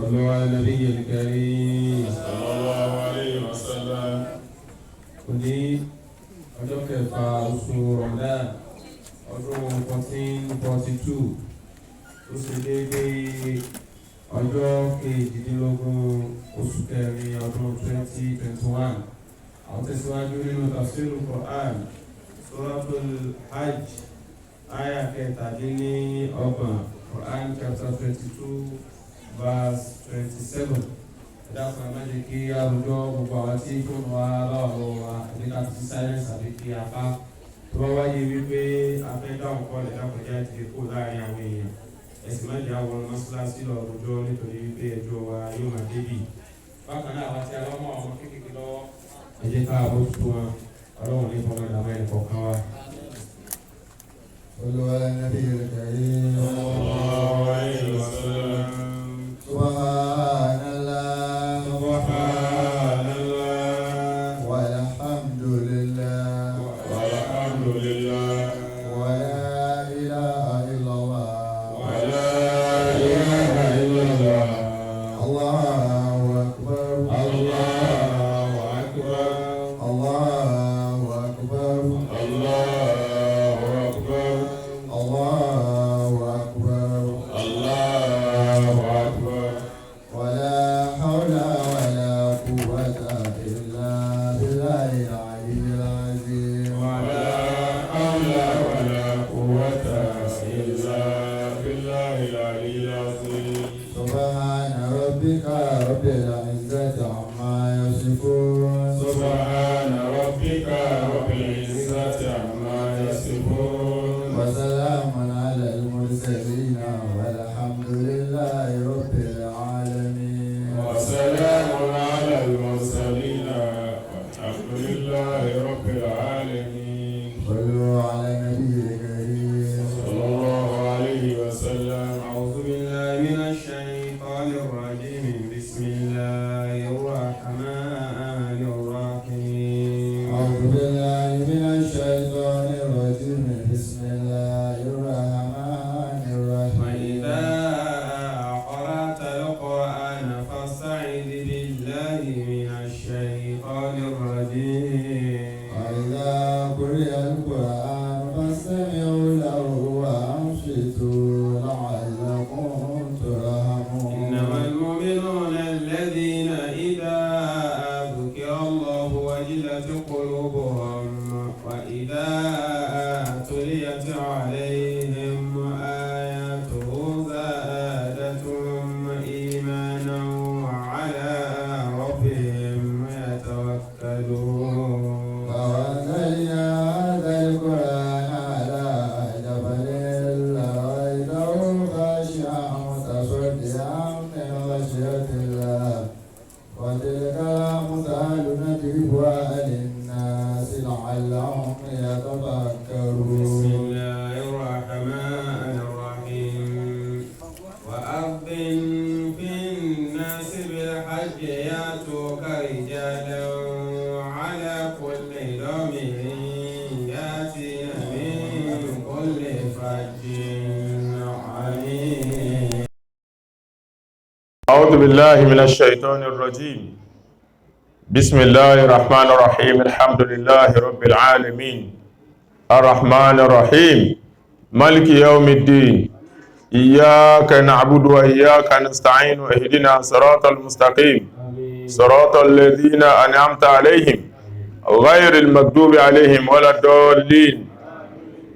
صلوا على النبي الكريم صلى الله عليه وسلم. òní ọjọ́ kẹfà oṣù Ramadan ọdún 1442 ó sì déédéé ọjọ́ kejìdínlógún oṣù kẹrin ọdún 2021. àwọn tẹ̀síwájú nínú tafsirul Qur'an suratul Hajj aya kẹtàdínlọ́gbọ̀n Quran chapter 22 verse 27. Dákun má jẹ́ kí àwùjọ gbogbo àwọn tí fóònù wa lọ́wọ́ wa àbíká ti silence àbí kí apá tó bá wáyé wípé afẹ́ dáhùn kọ́ lẹ̀ dákun já ti kó láàrin àwọn èèyàn. Ẹ̀sìn má jẹ́ àwọn mọ́ṣáláṣí lọ rojọ́ nítorí wípé ẹjọ́ wa yóò máa débì. Bákan náà àwọn tí a lọ́mọ ọmọ kékeré lọ́wọ́ ẹ jẹ́ ká àbójútó wọn ọlọ́run ní fọmọ ìdààmú ẹnì kọ̀ọ̀kan wa. صلوا على النبي الكريم صلى الله عليه وسلم. سبحان الله سبحان الله والحمد لله والحمد لله ولا إله إلا الله ولا إله إلا الله. الله أكبر الله أكبر الله أكبر الله أكبر الله أكبر الله أكبر. ولا حول ولا قوة إلا بالله العلي العظيم ولا حول ولا قوة إلا بالله العلي العظيم. سبحان ربك رب العزة عما يصفون سبحان ربك رب العزة عما يصفون وسلام على المرسلين والحمد لله رب العالمين وسلام على المرسلين والحمد لله رب العالمين. صلوا على النبي الكريم صلى الله عليه وسلم. أعوذ بالله من الشيطان الرجيم بسم الله الرحمن الرحيم. أعوذ بالله من الشيطان الرجيم بسم الله الرحمن الرحيم وإذا قرأت القرآن فاستعذ بالله من الشيطان الرجيم. وإذا قرئ القرآن فاستمعوا له وأنصتوا لعلكم ترحمون إنما المؤمنون الذين إذا ذكر الله وجلت قلوبهم وإذا تليت عليهم آياته زادتهم إيمانا وعلى ربهم يتوكلون. وأنزلنا هذا القرآن على جبل لرأيته خاشعا متصدعا من خشية الله وتلك الأمثال نضربها للناس لعلهم بسم يتفكرون الله الرحمن الرحيم. وأذن في الناس بالحج يأتوك رجالا على كل ضامر يأتين من كل فج عميق. أعوذ بالله من الشيطان الرجيم. بسم الله الرحمن الرحيم. الحمد لله رب العالمين الرحمن الرحيم مالك يوم الدين إياك نعبد وإياك نستعين اهدنا صراط المستقيم صراط الذين أنعمت عليهم غير المغضوب عليهم ولا الضالين.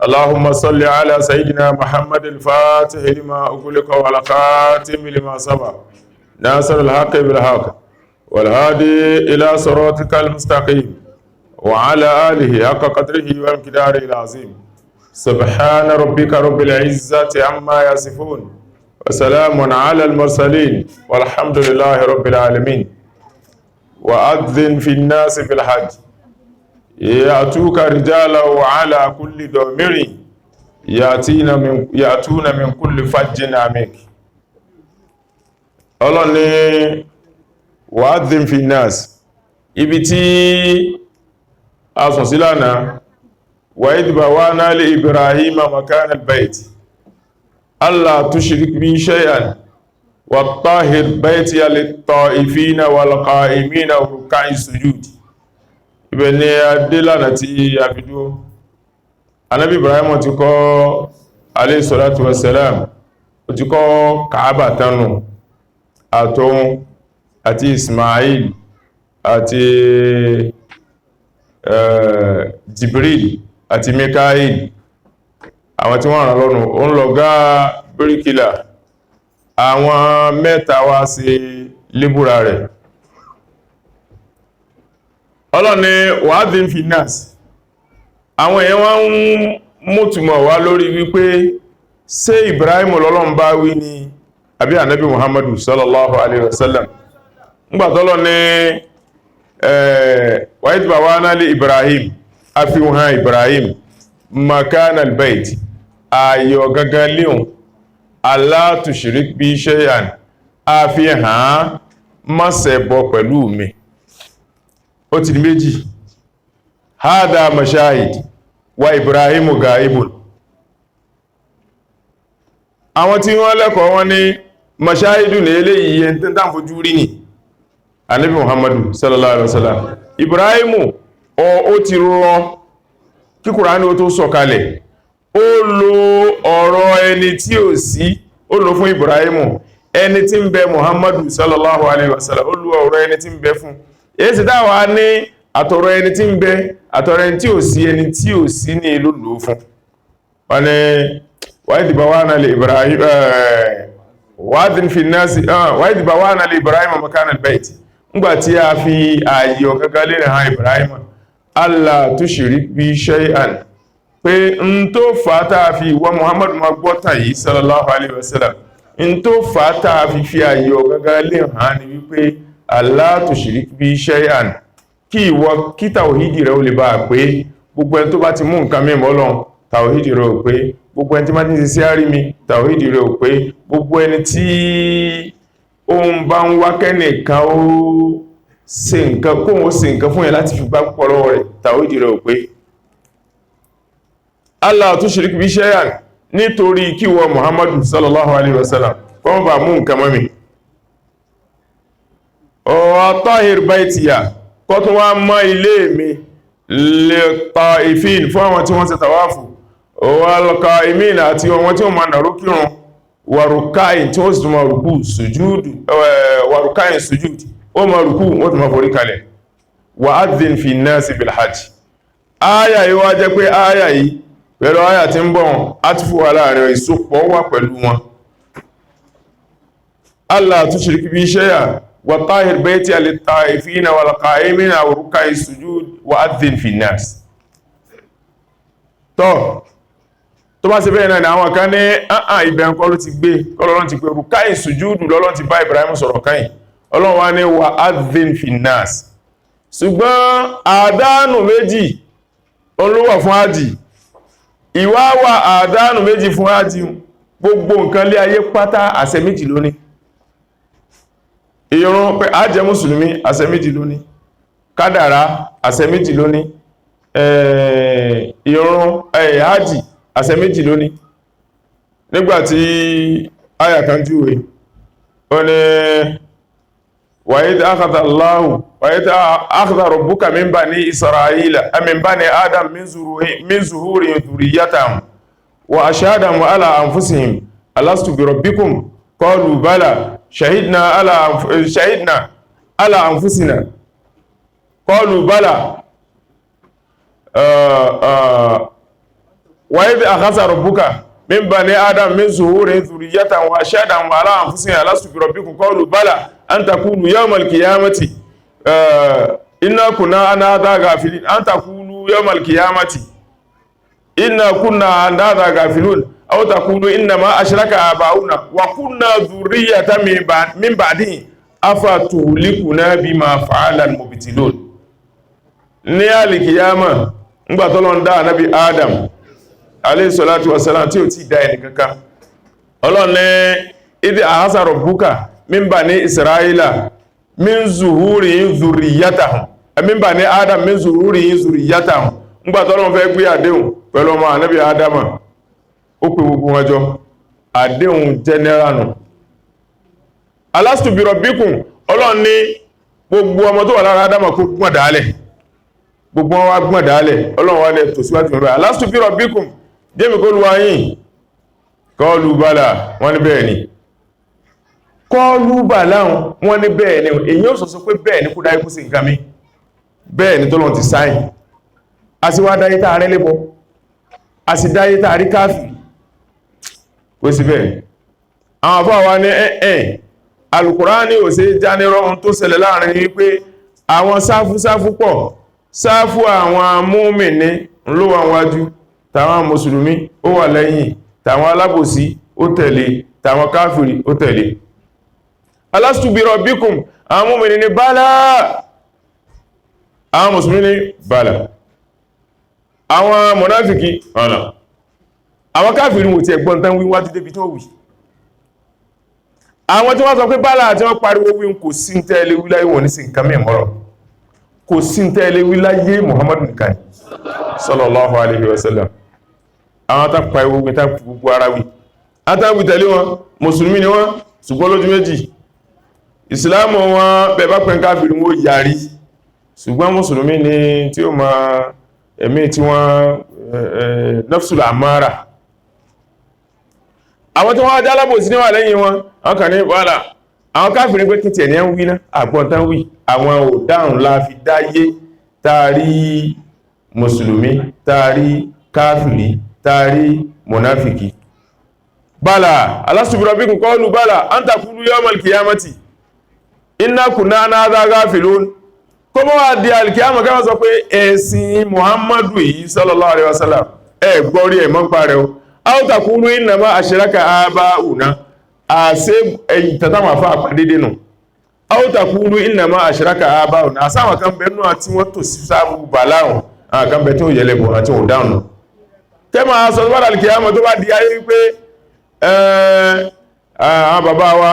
اللهم صل على سيدنا محمد الفاتح لما أغلق والخاتم لما سبق ناصر الحق بالحق والهادي إلى صراطك المستقيم وعلى آله حق قدره وامتداره العظيم. سبحان ربك رب العزة عما يصفون وسلام على المرسلين والحمد لله رب العالمين. وأذن في الناس في الحج يأتوك رجالا وعلى كل ضامر يأتون من كل فج عميق. Ọlọ́run ní wa'adhin fi nas, ibi tí a sọ sí lánàá wa idh bawwa'na li Ibrahima makana al-bayt alla tushrik bi shay'an wattahhir baytiya lit-ta'ifina wal-qa'imina ruk'i sujud. Ibẹ̀ ni adélànà tí a fi dúró. Ànábì Ibrahim ti kọ́ alayhi salatu wassalam, ó ti kọ́ Kaaba tánu àtòun àti Ismail àti Jibril àti Mikail, àwọn tí wọ́n rán lọ́nu. Ó ń lọ gá bíríkìlà, àwọn mẹ́ta wá sí lébúra rẹ̀. Ọlọ́ni wa'adhin fi nas, àwọn èèyàn wá ń mútùmọ̀ wá lórí wípé ṣé Ibrahim lọ́lọ́run bá wí ni àbí ànábì Muhammadu sallallahu alaihi wasallam. Ngbàtọ́lọ́ ní wa idh bawwa'na li Ibrahim, a fi hàn Ibrahim makana al-bayt, ayọ̀ gangan léhùn, alla tushrik bi shay'an, a fi hàn má ṣẹbọ pẹ̀lú mi. Ó ti di méjì, hada mashahid wa Ibrahimu gaibun. Àwọn tí wọ́n lẹ́kọ̀ọ́ wọn ní mashahidu ní eléyìí yẹn tí tán fojú rí ní Ànábì Muhammadu sallallahu alaihi wasallam. Ibrahimu ó ti rọ kí Kùránì ó tó sọ̀kalẹ̀, ó lo ọ̀rọ̀ ẹni tí ò sí, ó lò fún Ibrahimu. Ẹni tí ń bẹ Muhammadu sallallahu alaihi wasallam, ó lo ọ̀rọ̀ ẹni tí ń bẹ fún. Èyí sì dáwà ní àtọ̀rọ̀ ẹni tí ń bẹ, àtọ̀rọ̀ ẹni tí ò sí ní ìlú lò fún. Wọ́n ni وإذ بوأنا لإبراهيم وأذن في الناس وإذ بوأنا لإبراهيم مكان البيت. Nígbà tí a fi ààyè ọ̀gágá lé hàn Ibrahim, Allah tushrik bi shay'an, pé n tó fàátà fi ìwọ Muhammad ma gbọ́ta yìí sallallahu alaihi wasallam, n tó fàátà fi ààyè ọ̀gágá lé hàn ní wípé Allah tushrik bi shay'an, kí tàwhídì rẹ̀ ó lè bá pé gbogbo ẹni tó bá ti mú nǹkan mímọ́ Ọlọ́run, tàwhídì rẹ̀ ò pé. Gbogbo ẹni tí máa ti sí àrí mi, tàwhídì rẹ̀ ò pé. Gbogbo ẹni tí ó ń bá ń wá kẹ́nìkan ó ṣe nǹkan, kó wọ́n ṣe nǹkan fún ẹ láti fi bá púpọ̀ lọ́wọ́ rẹ̀, tàwhídì rẹ̀ ò pé. Allah tushrik bi shay'an, nítorí kí wọ Muhammadu sallallahu alaihi wasallam kọ́ bá mú nǹkan mọ́mí. Tahhir baytiya, kọ́ tún wá mọ́ ilé mi lit-ta'ifin, fún àwọn tí wọ́n ṣe tàwáfù, wal-qa'imina àti wọn tí wọ́n máa nàró kírun, wa ruk'in tí wọ́n sì tún máa rùkú sùjúdù, wa ruk'in sùjúdù, ó máa rùkú wọ́n tún máa forí kalẹ̀. Wa'adhin fi nnasi bil hajj. Áyà yìí wá jẹ́ pé áyà yìí pẹ̀lú áyà tí ń bọ̀ á ti fún wa láàrin ìsopọ̀ wà pẹ̀lú wọn. Allah tushrik bi shay'an wa tahhir baytiya lit-ta'ifina wal-qa'imina wa ruk'i sujud wa'adhin fi nnas. Tó bá ṣe bẹ́ẹ̀ náà ni àwọn kan ní ibẹ̀ ńkọ́ ló ti gbé, Ọlọ́run ti pé ruk'i sujud lọ́lọ́run ti bá Ibrahim sọ̀rọ̀ káyìn. Ọlọ́run wá ní wa'adhin fi nnas. Ṣùgbọ́n àdánù méjì olówà fún ájì, ìwá wà àdánù méjì fún ájì, gbogbo nǹkan lé ayé pátá àṣẹ méjì lóní. Ìrun pé a jẹ́ mùsùlùmí àṣẹ méjì lóní, kádàrá àṣẹ méjì lóní, ìrun ájì àṣẹ méjì lóní. Nígbàtí àyà kan júwe ó ní وإذ أخذ ربك من بني إسرائيل من بني آدم من ظهورهم ذريتهم وأشهدهم على أنفسهم ألست بربكم قالوا بلى شهدنا على أنفسنا قالوا بلى وإذ أخذ ربك من بني آدم من ظهورهم ذريتهم وأشهدهم على أنفسهم ألست بربكم قالوا بلى أن تقولوا يوم القيامة إنا كنا عن هذا غافلين أن تقولوا يوم القيامة إنا كنا عن هذا غافلون أو تقولوا إنما أشرك آباؤنا وكنا ذرية من بعده أفتهلكنا بما فعل المبتلون. ní àlìkìyàmà ńgbà t'Ọlọ́run dá Ànábì Adam alayhi salatu wassalam tí ó ti dá ẹni kankan. Ọlọ́run ní idh akhadha rabbuka min bani Israila min zuhurihim dhurriyyatahum, min bani Adam min zuhurihim dhurriyyatahum. Ńgbà t'Ọlọ́run fẹ́ gbé àdéhùn pẹ̀lú ọmọ Ànábì Adama, ó pè gbogbo wọn jọ, àdéhùn general nù. alastu bi rabbikum ọlọ́run ní gbogbo ọmọ tó wà lára Ádámà kó gbọ́n dálẹ̀ gbogbo wọn wá gbọ́n dálẹ̀ ọlọ́run wá lẹ̀ tó síwájú mẹ́bàá alastu bi rabbikum jẹ́mi kó luwa yìí qalu bala wọ́n ní bẹ́ẹ̀ ni qalu bala wọ́n ní bẹ́ẹ̀ ni èyí ó sọ pé bẹ́ẹ̀ ni kó dáyé kó sí nǹkan mi bẹ́ẹ̀ ni tọ́lọ́run ti sáyìn a sì wá dáyé tààrẹ lébọ a sì dáyé tààrí káàfì kó sí bẹ́ẹ̀ àwọn àfáà wa ní Al-Qur'ani ò sí jánirọ́ ohun tó ṣẹlẹ̀ láàrin wípé àwọn sáfú pọ̀ sáfú àwọn mùmínì ló wà wájú tàwọn mùsùlùmí ó wà lẹ́yìn tàwọn alábòsí ó tẹ̀lé tàwọn káfìrí ó tẹ̀lé alastu bi rabbikum àwọn mùmínì ní bala àwọn mùsùlùmí ní bala àwọn mùnáfìkí ọ̀nà àwọn káfìrí mú ti ẹ̀gbọ́n tán wíwájú débi tó wì àwọn tí wọ́n sọ pé bala àti wọ́n pariwo wí kò sí tẹ́lẹ̀ wíláyé wọn ní sí nǹkan mẹ́mọ́rọ̀ kò sí tẹ́lẹ̀ wíláyé Muhammadu nìkan sallallahu alaihi wasallam àwọn tá pariwo wí tá gbogbo ara wí àtàwì tẹ̀lé wọn mùsùlùmí ni wọ́n ṣùgbọ́n lójú méjì ìsìláàmù wọn bẹ̀bá pẹ̀ káfìrí wọn yàrí ṣùgbọ́n mùsùlùmí ni tí ó ma ẹ̀mí tí wọ́n nafsul amara àwọn tí wọ́n jálàbò sí níwà lẹ́yìn wọn àwọn kan ní wàhálà àwọn káfìrí pé kí tí ẹni ń wí ná àgbọ̀ntán wí àwọn òdáhùn la fi dáyé tààrí mùsùlùmí tààrí káfìrí tààrí mùnáfìkì bala alastu bi rabbikum qalu bala anta qulu yawmal qiyamati inna kunna an hadha ghafilun kó mọ́ wá di alkiyama ká sọ pé ẹ̀sìn Muhammadu yìí sallallahu alaihi wasallam gbọ́rí ẹ̀mọ́ ń parẹ́ o aw taqulu innama ashraka aba'una àṣẹ ẹ̀yìn tàtàwà fà àpàdédé nù aw taqulu innama ashraka aba'una àsáwọn kan bẹ̀rẹ̀ náà tí wọ́n tò sí sáàbù bàláhùn àwọn kan bẹ̀ tí ó yẹlẹ̀bọ̀ àti ò dáhùn kẹ́mà sọ bá alkiyama tó bá di ayé wípé àwọn bàbá wa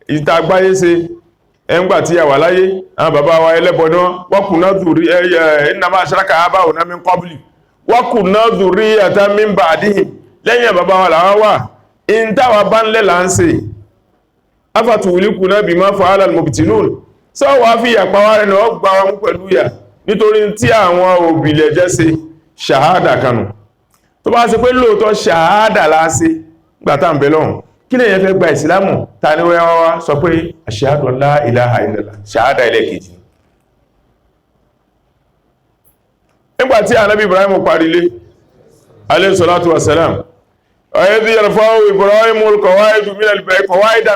ìta gbáyé ṣe ẹgbà tí a wà láyé àwọn bàbá wa ẹlẹ́bọ̀dá wọ́kùnná dhurri innama ashraka aba'una min qabli wọ́kùnná dhurriyatan min ba'dihim lẹ́yìn bàbá wa làwọn wà in táwà bá ń lẹ́là ń ṣe afatuhlikuna bima fa'ala al-mubtilun sọ wà fi yàpá wá rẹ̀ náà gbà wọn pẹ̀lú yà nítorí tí àwọn òbílẹ̀ jẹ́ ṣe ṣàhádà kanù tó bá ṣe pé lóòótọ́ ṣàhádà láṣe gbàtà ń bẹ lọ́hùn kí lè yẹn fẹ́ gba ìsìlámù ta ní wọ́n sọ pé ashhadu an la ilaha illallah ṣàhádà ilẹ̀ kejì nígbàtí ànábì Ibrahim parílé alayhi salatu wassalam وإذ يرفع إبراهيم القواعد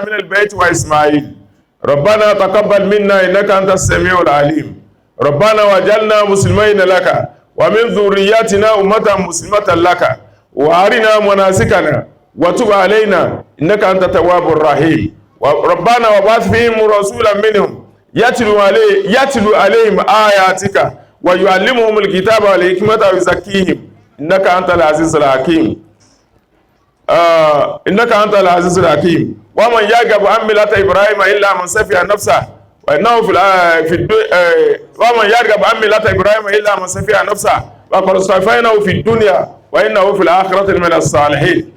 من البيت وإسماعيل ربنا تقبل منا إنك أنت السميع العليم ربنا وجعلنا مسلمين لك ومن ذريتنا أمة مسلمة لك وأرنا مناسكنا وتب علينا إنك أنت التواب الرحيم ربنا وبعث فيهم رسولا منهم يتلو عليهم آياتك ويعلمهم الكتاب والحكمة ويزكيهم إنك أنت العزيز الحكيم إنك أنت العزيز الحكيم ومن يرغب عن ملة إبراهيم إلا من سفه نفسه وإنه ومن يرغب عن ملة إبراهيم إلا من سفه نفسه وقد اصطفيناه في الدنيا وإنه في الآخرة من الصالحين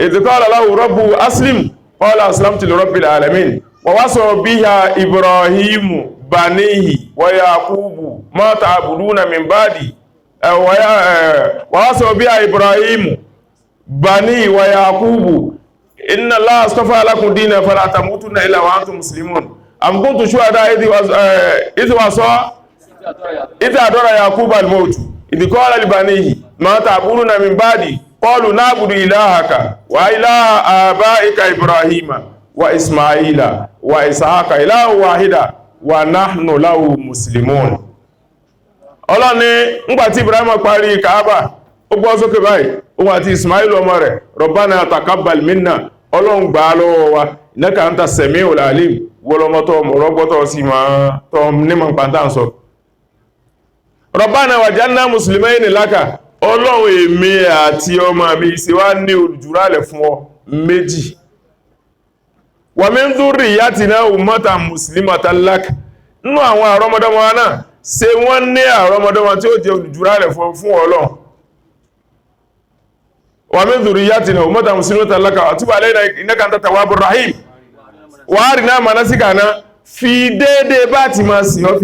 إذ قال له ربه أسلم قال أسلمت لرب العالمين ووصى بها إبراهيم بنيه ويعقوب ما تعبدون من بعدي ووصى بها إبراهيم بني ويعقوب إن الله اصطفى لكم دينا فلا تموتن إلا وأنتم مسلمون أم كنتم شهداء إذ أدار يعقوب الموت إذ قال لبنيه ما تعبدون من بعدي قالوا نعبد إلهك وإله آبائك إبراهيم وإسماعيل وإسحاق إله واحدا ونحن له مسلمون Ọlọ́run ní ńgbàtí Ibrahim parí Kaaba ó gbọ́ sókè báyìí òun àti Ismail ọmọ rẹ̀ Rabbana taqabbal minna Ọlọ́run gbà lọ́wọ́ wa innaka anta sami'ul alim wọlọmọtọ́ mọ̀rọ̀gbọ́tọ̀ sí máa tọ́ nímọ̀ pàtà ń sọ Rabbana waj'alna muslimayni laka Ọlọ́run èmi àti ọmọ mi ṣe wá ní olùjúrálẹ̀ fún ọ méjì wa min dhurriyyatina ummatan muslimatan lak nínú àwọn àrọ́mọdọ́mọ náà ṣe wọ́n ní àrọ́mọdọ́mọ tí ó jẹ́ olùjúrálẹ̀ fún Ọlọ́run wa min dhurriyyatina ummatan muslimatan laka wa tub alayna innaka antat tawwabur rahim wàárí náà manásíkà náà fi déédé bá ti máa sìn ọ́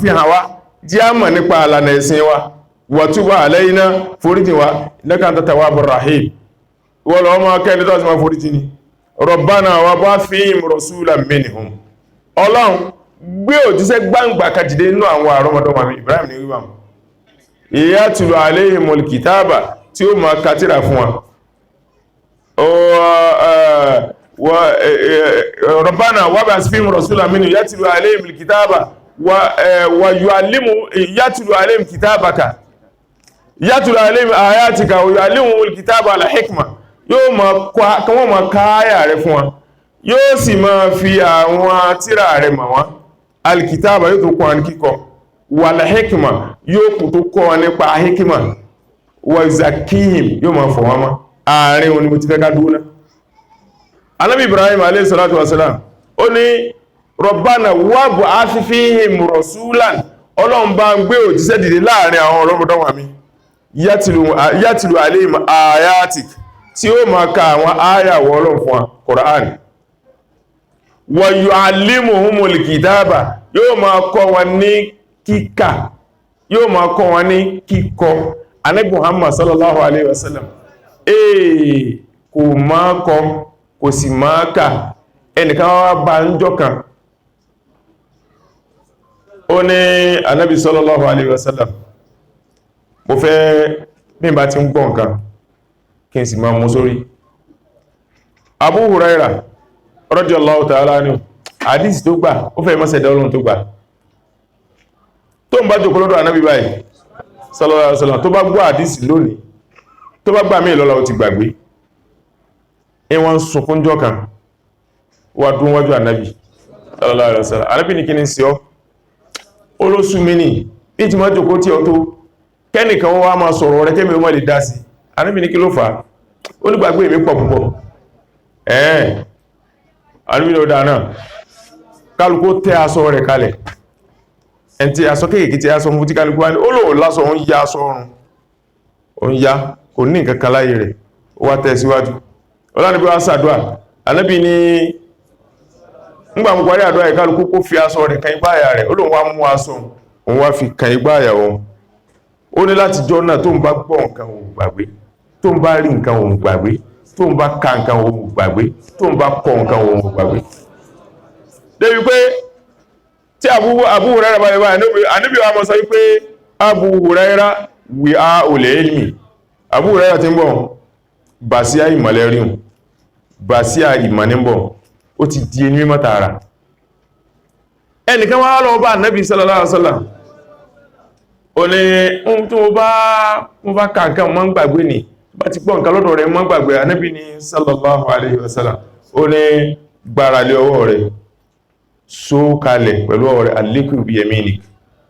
fi hàn wá jẹ́ á mọ̀ nípa àlànà ẹ̀sìn wa wa tub alayna foríjì wa innaka anta tawwabur rahim wọ́n lọ ọmọ akẹ́ni tó ti máa foríjì ni rabbana wa ba'ath fihim rasulan minhum ọlọ́run gbé òjíṣẹ́ gbangba kàjìdé nínú àwọn àrọ́mọdọ́mọ mi Ibrahim ní wíwá yatlu alayhimul kitaba tí ó máa kàtírà fún wa rabbana wa ba'ath fihim rasulan minhum yatlu alayhimul kitaba wa yuallimu yatlu alayhim kitabaka yatlu alayhim ayatika wa yuallimuhumul kitaba wal hikma yóò máa káyà rẹ̀ fún wọn yóò sì máa fi àwọn tírà rẹ̀ mọ̀ wọ́n alkitaba yóò tó kọ́ wọn kíkọ wal hikma yóò kò tó kọ́ wọn nípa hikma wa zakihim yóò máa fọ̀ wọ́n mọ́ àárín wọn ni mo ti fẹ́ ká dúró Ànábì Ibrahim alayhi salatu wasalam ó ní Rabbana wab'ath fihim rasulan ọlọ́run bá ń gbé òjíṣẹ́ dìde láàrin àwọn ọlọ́mọdọ́wà mi yatlu alayhim ayatik tí ó máa ka àwọn áyàwó ọlọ́run fún wa Qur'an wa yu'allimuhumul kitaba yóò máa kọ́ wọn ní kíkà yóò máa kọ́ wọn ní kíkọ Ànábì Muhammad sallallahu alayhi wa sallam kò máa kọ kò sì máa kà ẹnìkan wá bá ń jọ kan ó ní Ànábì sallallahu alayhi wa sallam mo fẹ́ bí n bá ti ń gbọ́ nǹkan kí n sì máa mú sórí Abu Huraira radiyallahu ta'ala anhu hadith tó gbà ó fẹ́ mọ́sẹ̀ dọ́lọ́n tó gbà tó ń bá jòkó lọ́dọ̀ Ànábì báyìí sallallahu alaihi wasallam tó bá gbọ́ hadith lónìí tó bá gbà mí lọ́la ó ti gbàgbé wọ́n sunkún jọ kan wà dún wájú Ànábì sallallahu alaihi wasallam Ànábì ní kí ní sí ọ olóṣù mi ní bí ti máa jòkó tí ọ tó kẹ́nìkan wọ́n wá máa sọ̀rọ̀ rẹ̀ kẹ́mì ọmọ lè dá sí Ànábì ní kí ló fà ó nígbàgbé mi pọ̀ púpọ̀ Ànábì ló dá náà kálukú tẹ́ aṣọ rẹ̀ kalẹ̀ ẹn tí aṣọ kéèkéé tí aṣọ mú tí kálukú wá ní ó lò lásọ ó ń ya aṣọ ọrùn ó ń ya kò ní nǹkan kan láyé rẹ̀ ó wá tẹ́ síwájú ọlọ́nibí wá sàdúà Ànábì ní ńgbà mú parí àdúrà ìkálukú kó fi aṣọ rẹ̀ kan igbáyà rẹ̀ ó lòun wá mú aṣọ òun wá fi kan igbáyà òun ó ní láti jọ náà tó ń bá gbọ́ nǹkan òun gbàgbé tó ń bá rí nǹkan òun gbàgbé tó ń bá ka nǹkan òun gbàgbé tó ń bá kọ nǹkan òun gbàgbé débi pé tí Abu Huraira bá yẹba Ànábì wa mọ́ sọ wípé Abu Huraira wí á olè ilmi Abu Huraira ti ń bọ̀ bà sí ìmọ̀lẹ̀ ríun bà sí ìmọ̀ ní bọ̀ ó ti di ẹni mímọ̀ tààrà ẹnìkan wá lọ bá Ànábì sallallahu alaihi wasallam ó ní ohun tó bá ka nǹkan mọ́ ń gbàgbé ní bá ti gbọ́ nǹkan lọ́dọ̀ rẹ̀ mọ́ ń gbàgbé Ànábì ní sallallahu alaihi wasallam ó ní gbára lé ọwọ́ rẹ̀ só kalẹ̀ pẹ̀lú ọwọ́ rẹ̀ alikú bí yaminik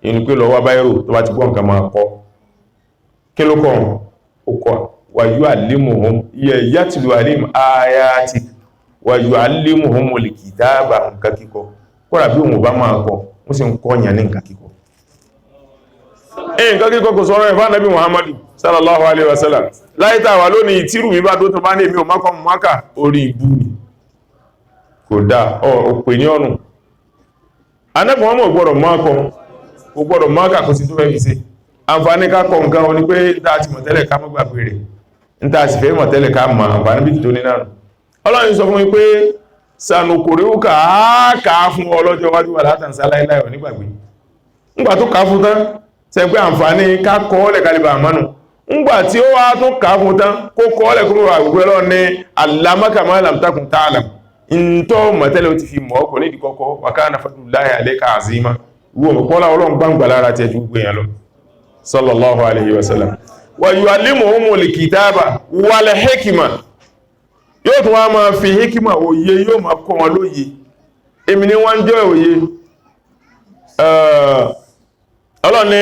inú pé lọ wá báyìí tó bá ti gbọ́ nǹkan máa kọ́ kí ló kọ́ ó kọ́ wa yu'allimuhum yatlu alayhim ayatik wa yu'allimuhumul kitaba nǹkan kíkọ kọ́ra bí òun bá máa kọ́ ó sì ń kọ́ yàn ní nǹkan kíkọ nǹkan kíkọ kò sọ̀rọ̀ ẹ̀fà Nabi Muhammadu sallallahu alaihi wasallam láìta wà lónìí tírù mi bá tó tó bá ní èmi ò mákọ̀ mọ́ká orí ìbú ni kò dá òpè ní ọ̀nà Ànábì Muhammadu gbọ́dọ̀ mọ́ká kò sí tó fẹ́ fi ṣe àǹfààní ká kọ nǹkan wọn ni pé níta ti mọ̀tẹ́lẹ̀ ká mọ́ gbàgbé rẹ̀ níta sì fẹ́ mọ̀tẹ́lẹ̀ ká mọ̀ àǹfààní bí tó ní náà Ọlọ́run sọ fún mi pé sanukuriuka ká fún ọlọ́jọ́ wájú wà látànsá láìláyọ̀ nígbàgbé ńgbà tó ká fún tán sẹ́gbẹ́ àǹfààní ká kọ́ọ́lẹ̀ kalibà àmánù ńgbà tí ó wá tó ká fún tán kó kọ́ọ́lẹ̀ kúrò àgbẹ̀gbẹ̀ lọ ní allamaka ma lam takun ta'lam ìntọ́ mọ̀tẹ́lẹ̀ ó ti fi mọ̀ ọkọ̀ nídìí kọ́kọ́ wa kana fadlullahi alayka azima wọ́n mọ̀kọ́lá Ọlọ́run gbangba lára tẹ́ ju gbé yẹn lọ sallallahu alayhi wa sallam wa yu'allimuhumul kitaba wal hikma yóò tún wá máa fi hikima òye yóò máa kọ́ wọn lóye èmi ni wọ́n jẹ́ òye ọlọ́ni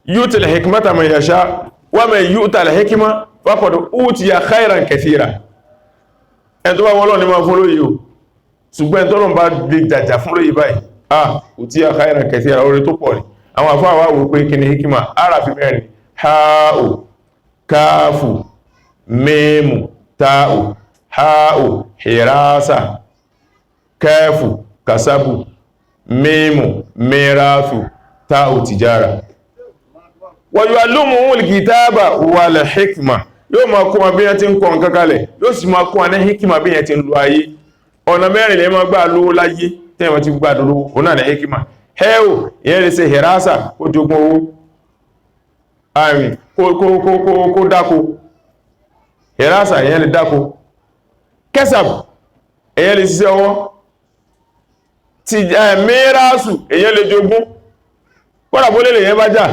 yu'til hikmata man yasha wa man yu'tal hikma faqad utiya khayran kathira ẹni tó bá wọ́n lọ́ni máa fún lóye o ṣùgbọ́n tó lọ́n bá lè jàjà fún lóye báyìí utiya khayran kathira orí tó pọ̀ ní àwọn àfáà wá wò pé kí ni hikima ara fi mẹ́rin ha'u káfù mẹ́mù táù háù hìrásà kafu kasabu, mimu mirathu, ta'u tijara. Wa yu'allimuhumul kitaba wal hikma, yóò máa kọ́ wọn bí wọ́n ti ń kọ nǹkan kalẹ̀, yóò sì máa kọ́ wọn ní hikima bí wọ́n ti ń lo ayé. Ọ̀nà mẹ́rin lè máa gbà lówó láyé tí wọ́n ti gbà lówó, òun náà ní hikima. Hẹ́wò ìyẹn lè ṣe hirasa, kó jogún owó, àmì kó dáko, hirasa ìyẹn lè dáko. Kẹsàb ìyẹn lè ṣiṣẹ́ ọwọ́, mẹ́rásù èyàn lè jogún, kọ́nà bó lè yẹn bá jà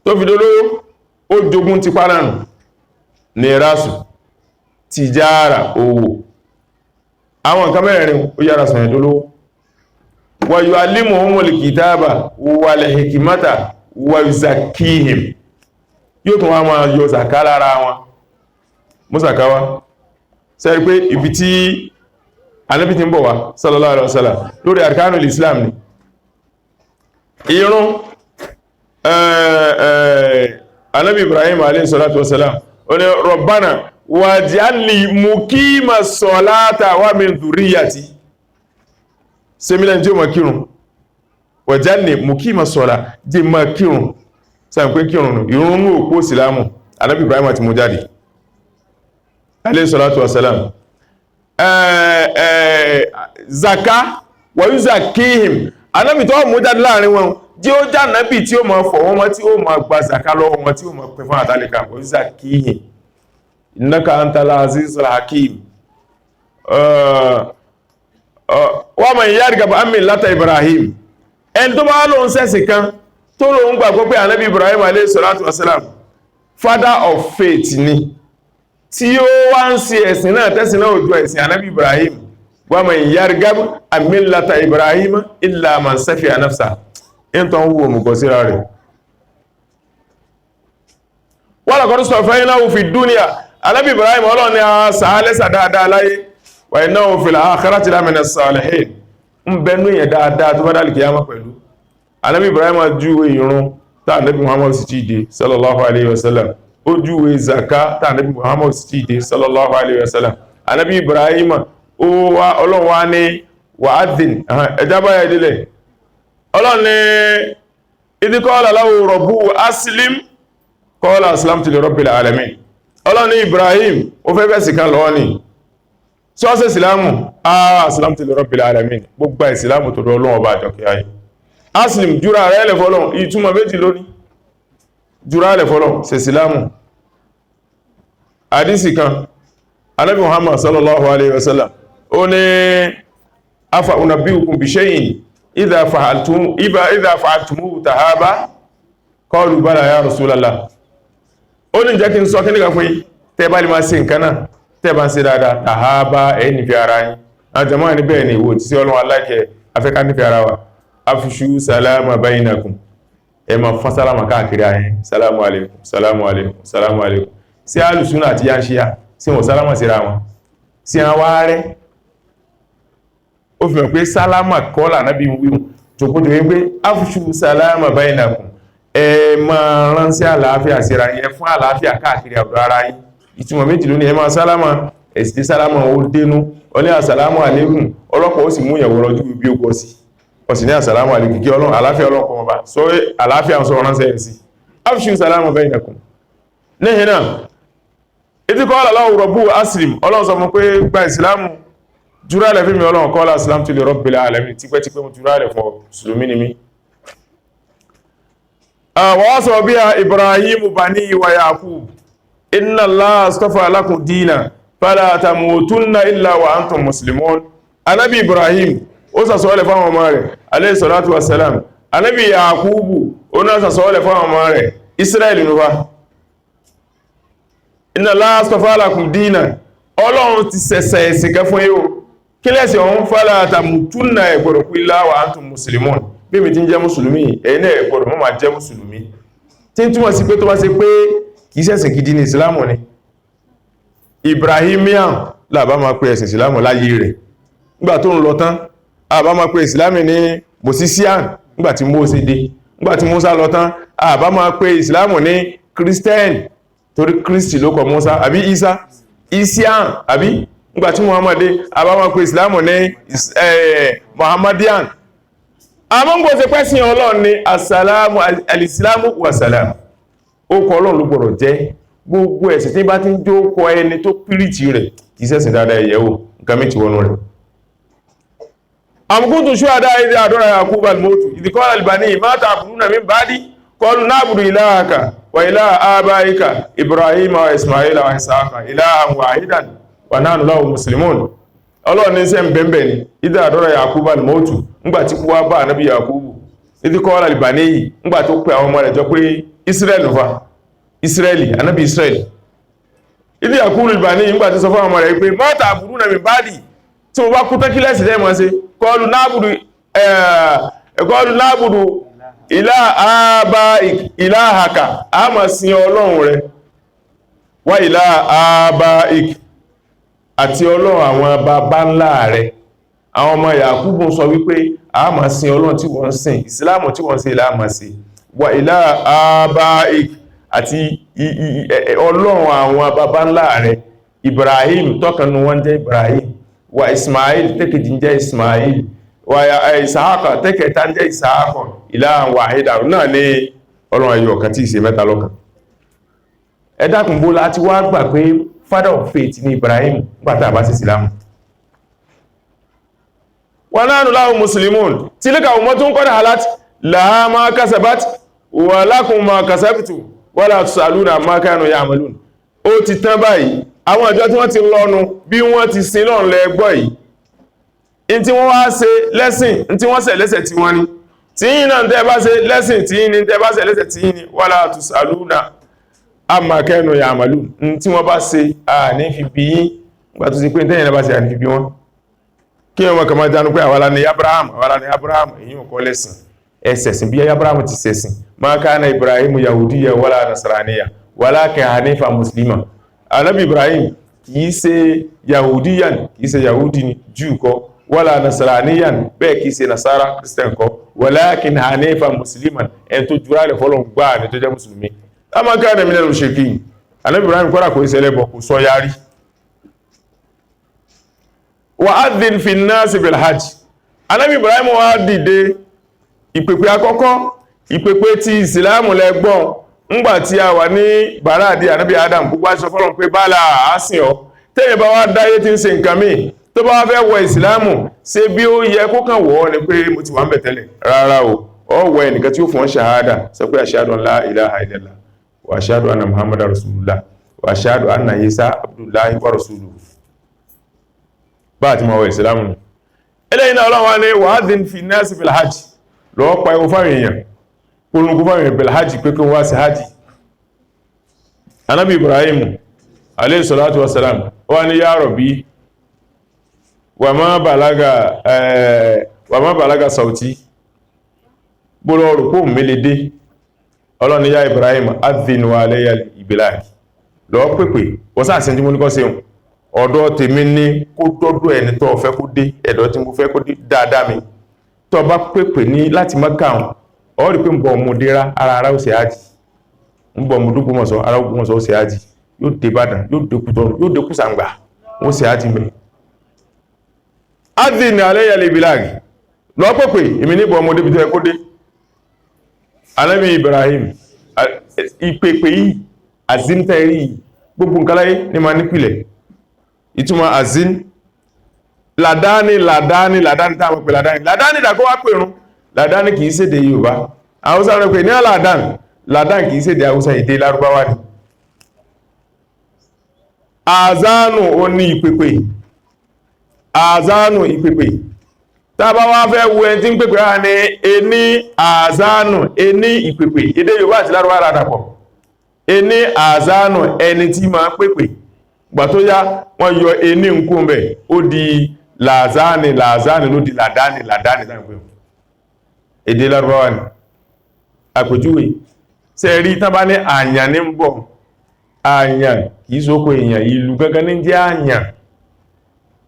tó fi dolówó, ó jogún ti páránù. Mẹ́rásù, tìjára, owó, àwọn nǹkan mẹ́rin ó yára sọ̀yẹ̀ dolówó. Wa yu'allimuhumul kitaba wal hikmata wa yuzakkihim, yóò tún wá máa yọ zàká lára wọn. Mọ́sàkáwá sẹ́rí pé ibi tí Ànábì tí ń bọ̀ wá sallallahu alaihi wasallam lórí arkanul Islam ni ìrun. Ànábì Ibrahim alayhi salatu wasalam ó ní Rabbana waj'alni muqima salata wa min dhurriyyati, sẹ́mílẹ̀ tí ó ma kírun, waj'alni muqima salata jẹ́ ma kírun, sáà pé kírun ìrun ní òpó Ìsìlámù. Ànábì Ibrahim ti mú jáde alayhi salatu wasalam. Zaka wa yuzakkihim, Ànábì tó mú jáde láàrin wọn jí ó já Ànábì tí ó ma fọ̀ wọ́n mọ́, tí ó ma gba zaka lọ́wọ́ wọn, tí ó ma pín fún àtàlíkà. Wa yuzakkihim innaka antal azizul hakim. Wa man yarghabu an millati Ibrahim, ẹni tó bá lóun sẹ́sì kan tó lóun gbàgbọ́ pé Ànábì Ibrahim alayhi salatu wasalam father of faith ni, tí ó wá ń ṣe ẹ̀sìn náà tẹ́sìn náà ojú ẹ̀sìn Ànábì Ibrahim. Wa man yarghabu an millati Ibrahim illa man safiha nafsa, in tó ń wù mú kọ síra rẹ̀. Wa laqad istafaynahu fid dunya, Ànábì Ibrahim Ọlọ́run ni a sàálẹ́sà dáadáa láyé. Wa innahu fil akhirati lamina salihin, ń bẹnu yẹn dáadáa tó bá dálì kìyàmá pẹ̀lú. Ànábì Ibrahim júwe ìrun tá Ànábì Muhammad sì ti dé sallallahu alaihi wasallam, ó júwe zaka tá Ànábì Muhammad sì ti dé sallallahu alaihi wasallam. Ànábì Ibrahim Ọlọ́run wá ní wa'adhin, ẹjá báyà ìdílẹ̀. Ọlọ́run ní idh qala lahu rabbuhu aslim qala aslamtu li rabbil alamin. Ọlọ́run ní Ibrahim ó fẹ́ fẹ́ sí kan lọ́wọ́ ni sọ́ọ́sẹ̀ ìsìlámù, aslamtu li rabbil alamin, gbogbo ìsìlámù tó Ọlọ́run ọba àjọkẹ́ ayé. Aslim, jura rẹ̀ lẹ̀ fọ́lọ́run, ìtumọ̀ méjì lóní, jura rẹ̀ fọ́lọ́run ṣe ìsìlámù. Hadisi kan Ànábì Muhammad sallallahu alaihi wasallam ó ní afa unabbiukum bi shay'in idha fa'altumuhu tahaba qalu bala ya Rasulallah. Ó ní jẹ́ kí n sọ kí nígbà fún yín tẹ́ bá lè máa ṣe nǹkan náà, tẹ́ bá ń ṣe dáadáa tahaba ẹ̀ nífẹ̀ẹ́ ara yín. Àjọmọ́ ní bẹ́ẹ̀ ni ìwò tí sí Ọlọ́run aláìkẹ́ afẹ́ká nífẹ̀ẹ́ ara wa. Afshu salama bainakum, ẹ máa fọ́n sálámà káàkiri ayé, salamu alaikum, salamu alaikum, salamu alaikum. Sí alùsúnà àti yáṣíyá sí wọn sálámà síra wọn, sí àwọn wá rẹ̀. Ó fi mọ̀ pé sálámà kọ́lá náà bí wíwùn tó kó tó wí pé afshu salama bainakum, ẹ máa ránṣẹ́ àlàáfíà síra yẹn, fún àlàáfíà káàkiri ọ̀dọ̀ ara yín. Ìtumọ̀ méjì lónìí, ẹ máa sálámà, ẹ̀sì sálámà ó dénú, ọlẹ́ àsàlámù alaikum, ọlọ́pàá ó sì mú ìyàwó rọjú bí ó gbọ́ sí. Ọ̀sìn ní àsàlámù alaikum kí Ọlọ́run àlàáfíà Ọlọ́run kọmọ bá, so àlàáfíà ń sọ ránṣẹ́ ẹ̀ sí. Afshu salama bainakum. Lẹ́yìn náà, idh qala lahu rabbuhu aslim, Ọlọ́run sọ fún pé gba ìsìlámù, jùrálẹ̀ fún mi. Ọlọ́run qala aslamtu li rabbil alamin, tipẹ́tipẹ́ mo jùrálẹ̀ fún Mùsùlùmí ni mí. Wa wasa biha Ibrahim banihi wa Yaqub, inna Allaha astafa lakum dina fala tamutunna illa wa antum muslimun. Ànábì Ibrahim ó sàsọ́ọ́lẹ̀ fáwọn ọmọ rẹ̀ alayhi salatu wassalam. Ànábì Yaqubu ó náà sàsọ́ọ́lẹ̀ fáwọn ọmọ rẹ̀ Israẹli níwá. Inna Allaha astafa lakum dina, Ọlọ́run ti sẹ̀sẹ̀ ẹ̀sìn kẹ fún yíò, kí lẹ́sìn ọ̀hún fala tamutunna ẹ̀gbọ̀rọ̀ kú illa wa antum muslimun. Bí mi ti ń jẹ́ mùsùlùmí, ẹ̀yin náà ẹ̀gbọ̀rọ̀ mọ́ máa jẹ́ mùsùlùmí. Tí ń túmọ̀ sí pé tó bá ṣe pé kìí ṣẹ̀sìn gidi ní ìsìlámù ni, Ibrahimian làbá máa pè ẹ̀sìn ìsìlámù láyé rẹ̀. Nígbà tó ń lọ tán, àbá máa pè ìsìlámù ní Mosisian nígbàtí Mósè dé. Nígbàtí Mósà lọ tán, àbá máa pè ìsìlámù ní Christian torí Kristi ló kọ Mósà, àbí Isa, Isian, àbí nígbàtí Muhammad dé àbáwọn pé Islamu ní Muhammadian àmọ́ ń gbọ́sẹ̀ pẹ́ sí Ọlọ́run ní asàlámù alìsìlámù wàsàlámù ó kọ Ọlọ́run ló gbọ́dọ̀ jẹ́ gbogbo ẹ̀sìn tí bá ti ń jó kọ ẹni tó pírìtì rẹ̀ kìí ṣẹ̀sìn dáadáa ẹ̀yẹ̀wò nǹkan méjì wọnú rẹ̀ àmùkúntù ṣúwádá ìdí àdọ́rà Yakubu al-Mautu ìdíkọ́ albani mata àkùnrùnà min ba'di qalu na'budu ilahaka wa ilaha abaika Ibrahima wa Ismaila wa Ishaqa ilahan wahidan wa nahnu lahu muslimun Ọlọ́run ní sẹ́ mbẹ̀mbẹ̀ ni ìdí àdọ́rà Yakubu al-Mautu ńgbàtí kú wá bá ànábì Yakubu ìdíkọ́ albani yìí ńgbàtí ó pẹ àwọn ọmọ rẹ̀ jọ pé Israeli ànábì Israeli ìdí Yakubu albani yìí ńgbàtí sọ fún àwọn ọmọ rẹ̀ pé mata àkùnrùnà min ba'di tí mo bá kú tẹ́kílẹ̀sì lẹ́mọ̀ sí kọlu náàbùdù ìlàhàkà a ma sin Ọlọ́run rẹ̀ wá ìlàhàbáìk àti Ọlọ́run àwọn bàbá ńlá rẹ̀ àwọn ọmọ Yakubu sọ wípé a ma sin Ọlọ́run tí wọ́n sìn ìsìlámù tí wọ́n sìn ìlàmà sí wá ìlàhàbáìk àti Ọlọ́run àwọn bàbá ńlá rẹ̀ Ibrahim tọ́kànnú wọn jẹ́ Ibrahim wa Ismail tẹ́kẹ̀jì jẹ́ Ismail wa Ishaqa tẹ́kẹ̀ta jẹ́ Ishaqa ilahan wahida náà ní Ọlọ́run ẹyọ kan tí ìṣe mẹ́ta lọ́kan ẹ dákun bó láti wá gbà pé father of faith ní Ibrahim gbàtà bá sí Ìsìlámù wa nahnu lahu muslimun tilka ummatun qad halat laha ma kasabat wa lakum ma kasabtum wa la tusaluna amma kanu ya'malun ó ti tán báyìí àwọn ìjọ tí wọ́n ti lọ́nu bí wọ́n ti sin lọ́n lẹ́gbọ́ yìí in tí wọ́n wá ṣe lẹ́sìn in tí wọ́n ṣe lẹ́sẹ̀ tí wọ́n ní tí yìí náà tẹ́ bá ṣe lẹ́sìn tí yìí ní tẹ́ bá ṣe lẹ́sẹ̀ tí yìí ní wala tusaluna amma kanu ya'malun in tí wọ́n bá ṣe à ní fi bí yín gbà tó sì pé tẹ́yìn bá ṣe à ní fi bí wọ́n kí wọ́n kàn máa dánú pé àwàlá ni Abraham èyí ò kọ́ lẹ́sìn ẹsẹ̀sìn bí Abraham ti ṣẹ̀sìn ma kana Ibrahim yahudiyya wala nasraniyya walakin hanifa muslima Ànábì Ibrahim kìí ṣe Yahudiyan kìí ṣe Yahudi ni Júù kọ́ wala Nasraniyan bẹ́ẹ̀ kìí ṣe Nasara Christian kọ́ walakin hanifa musliman ẹn tó jùrá rẹ̀ fọ́lọ̀ gbáà ní tó jẹ́ Mùsùlùmí ama kana minal mushrikin Ànábì Ibrahim kọ́ra kò ìṣẹ́lẹ̀ bọ̀ kò sọ yárí wa adhin fi nnasi bil hajj Ànábì Ibrahim wá dìde ìpèpè àkọ́kọ́ ìpèpè ti Ìsìlámù lẹ́gbọ́n ńgbàtí a wà ní bàrádì ànábì Adam gbogbo aṣọ fọ́lọ́n pé bálá àásìn ọ́ tẹ́yẹ̀ bá wá dáyé tí ń ṣe nǹkan mí tó bá fẹ́ wọ ìsìlámù ṣe bí ó yẹ kó kàn wọ́ ni pé mo ti wà ń bẹ̀ tẹ́lẹ̀ rárá o ọ wọ ẹnìkan tí ó fún ọ ṣàhádà sọ pé ashhadu an la ilaha illallah wa ashhadu anna muhammadar rasulullah wa ashhadu anna isa abdullahi wa rasuluhu bá àti mọ̀ wọ ìsìlámù eléyìí náà ọlọ́wọ́ ni wa'adhin fi nnasi bil hajj lọ́ọ́ pa ẹwọ fáwọn èèyàn polongo fáwọn ìbẹ̀lẹ̀ hajji pé kí wọ́n wá sí hajji anábi Ibrahim alayhi salatu wasalam wá ní ya Rabbi wà má balaga sauti gbọ́rọ̀ rùkú mẹ́lẹ́dé ọlọ́ni ya Ibrahim adhin wa alayya al-iblagh lọ pèpè wọ́n sáà sí mú ní kọ́ sí ọ̀dọ̀ tèmi ní kó dọ́dọ̀ ẹni tó fẹ́ kó dé ẹ̀dọ̀ tí mo fẹ́ kó dé dáadáa mi tó bá pèpè ní láti Mákà ó rí pé ń bọ̀ ọmọdéra ara ó ṣe ájì ń bọ̀ ọmọdúgbùmọ̀sọ ara Ògbómọ̀ṣọ́ ó ṣe ájì yóò dé Ìbàdàn yóò dé Kútọ̀nù yóò dé Kùsàngbà wọ́n ṣe ájì mẹ́ adhin alayya al-iblagh lọ pẹ̀pẹ̀ èmi níbọ̀ ọmọdé bí tó ẹ kó dé Ànábì Ibrahim ìpèpè yìí azíntẹ́rí gbogbo nǹkan láyé ní ma nípìlẹ̀ ìtumọ̀ azín làdáni táwọn pè làdáni dàkọ́ wá pèrún làdáni kìí ṣèdè Yorùbá Haúsá rẹ̀ pé ní làdán kìí ṣèdè Haúsá èdè Lárúbáwá ni àzánù ó ní ìpèpè tàbá wá fẹ́ wo ẹni tí ń pèpè rá ní ẹni àzánù ẹni ìpèpè èdè Yorùbá àti Lárúbáwá rádàpọ̀ ẹni àzánù ẹni tí ma pèpè gbà tó yá wọ́n yọ ẹni nkún bẹ̀ ó di làzáni ló di làdáni dáńgbé èdè Lárúbáwá ni àpèjúwe ṣé rí tàbá ní àyàn ní ń bọ̀ àyàn kìí sókò èèyàn ìlú gangan ní jẹ́ àyàn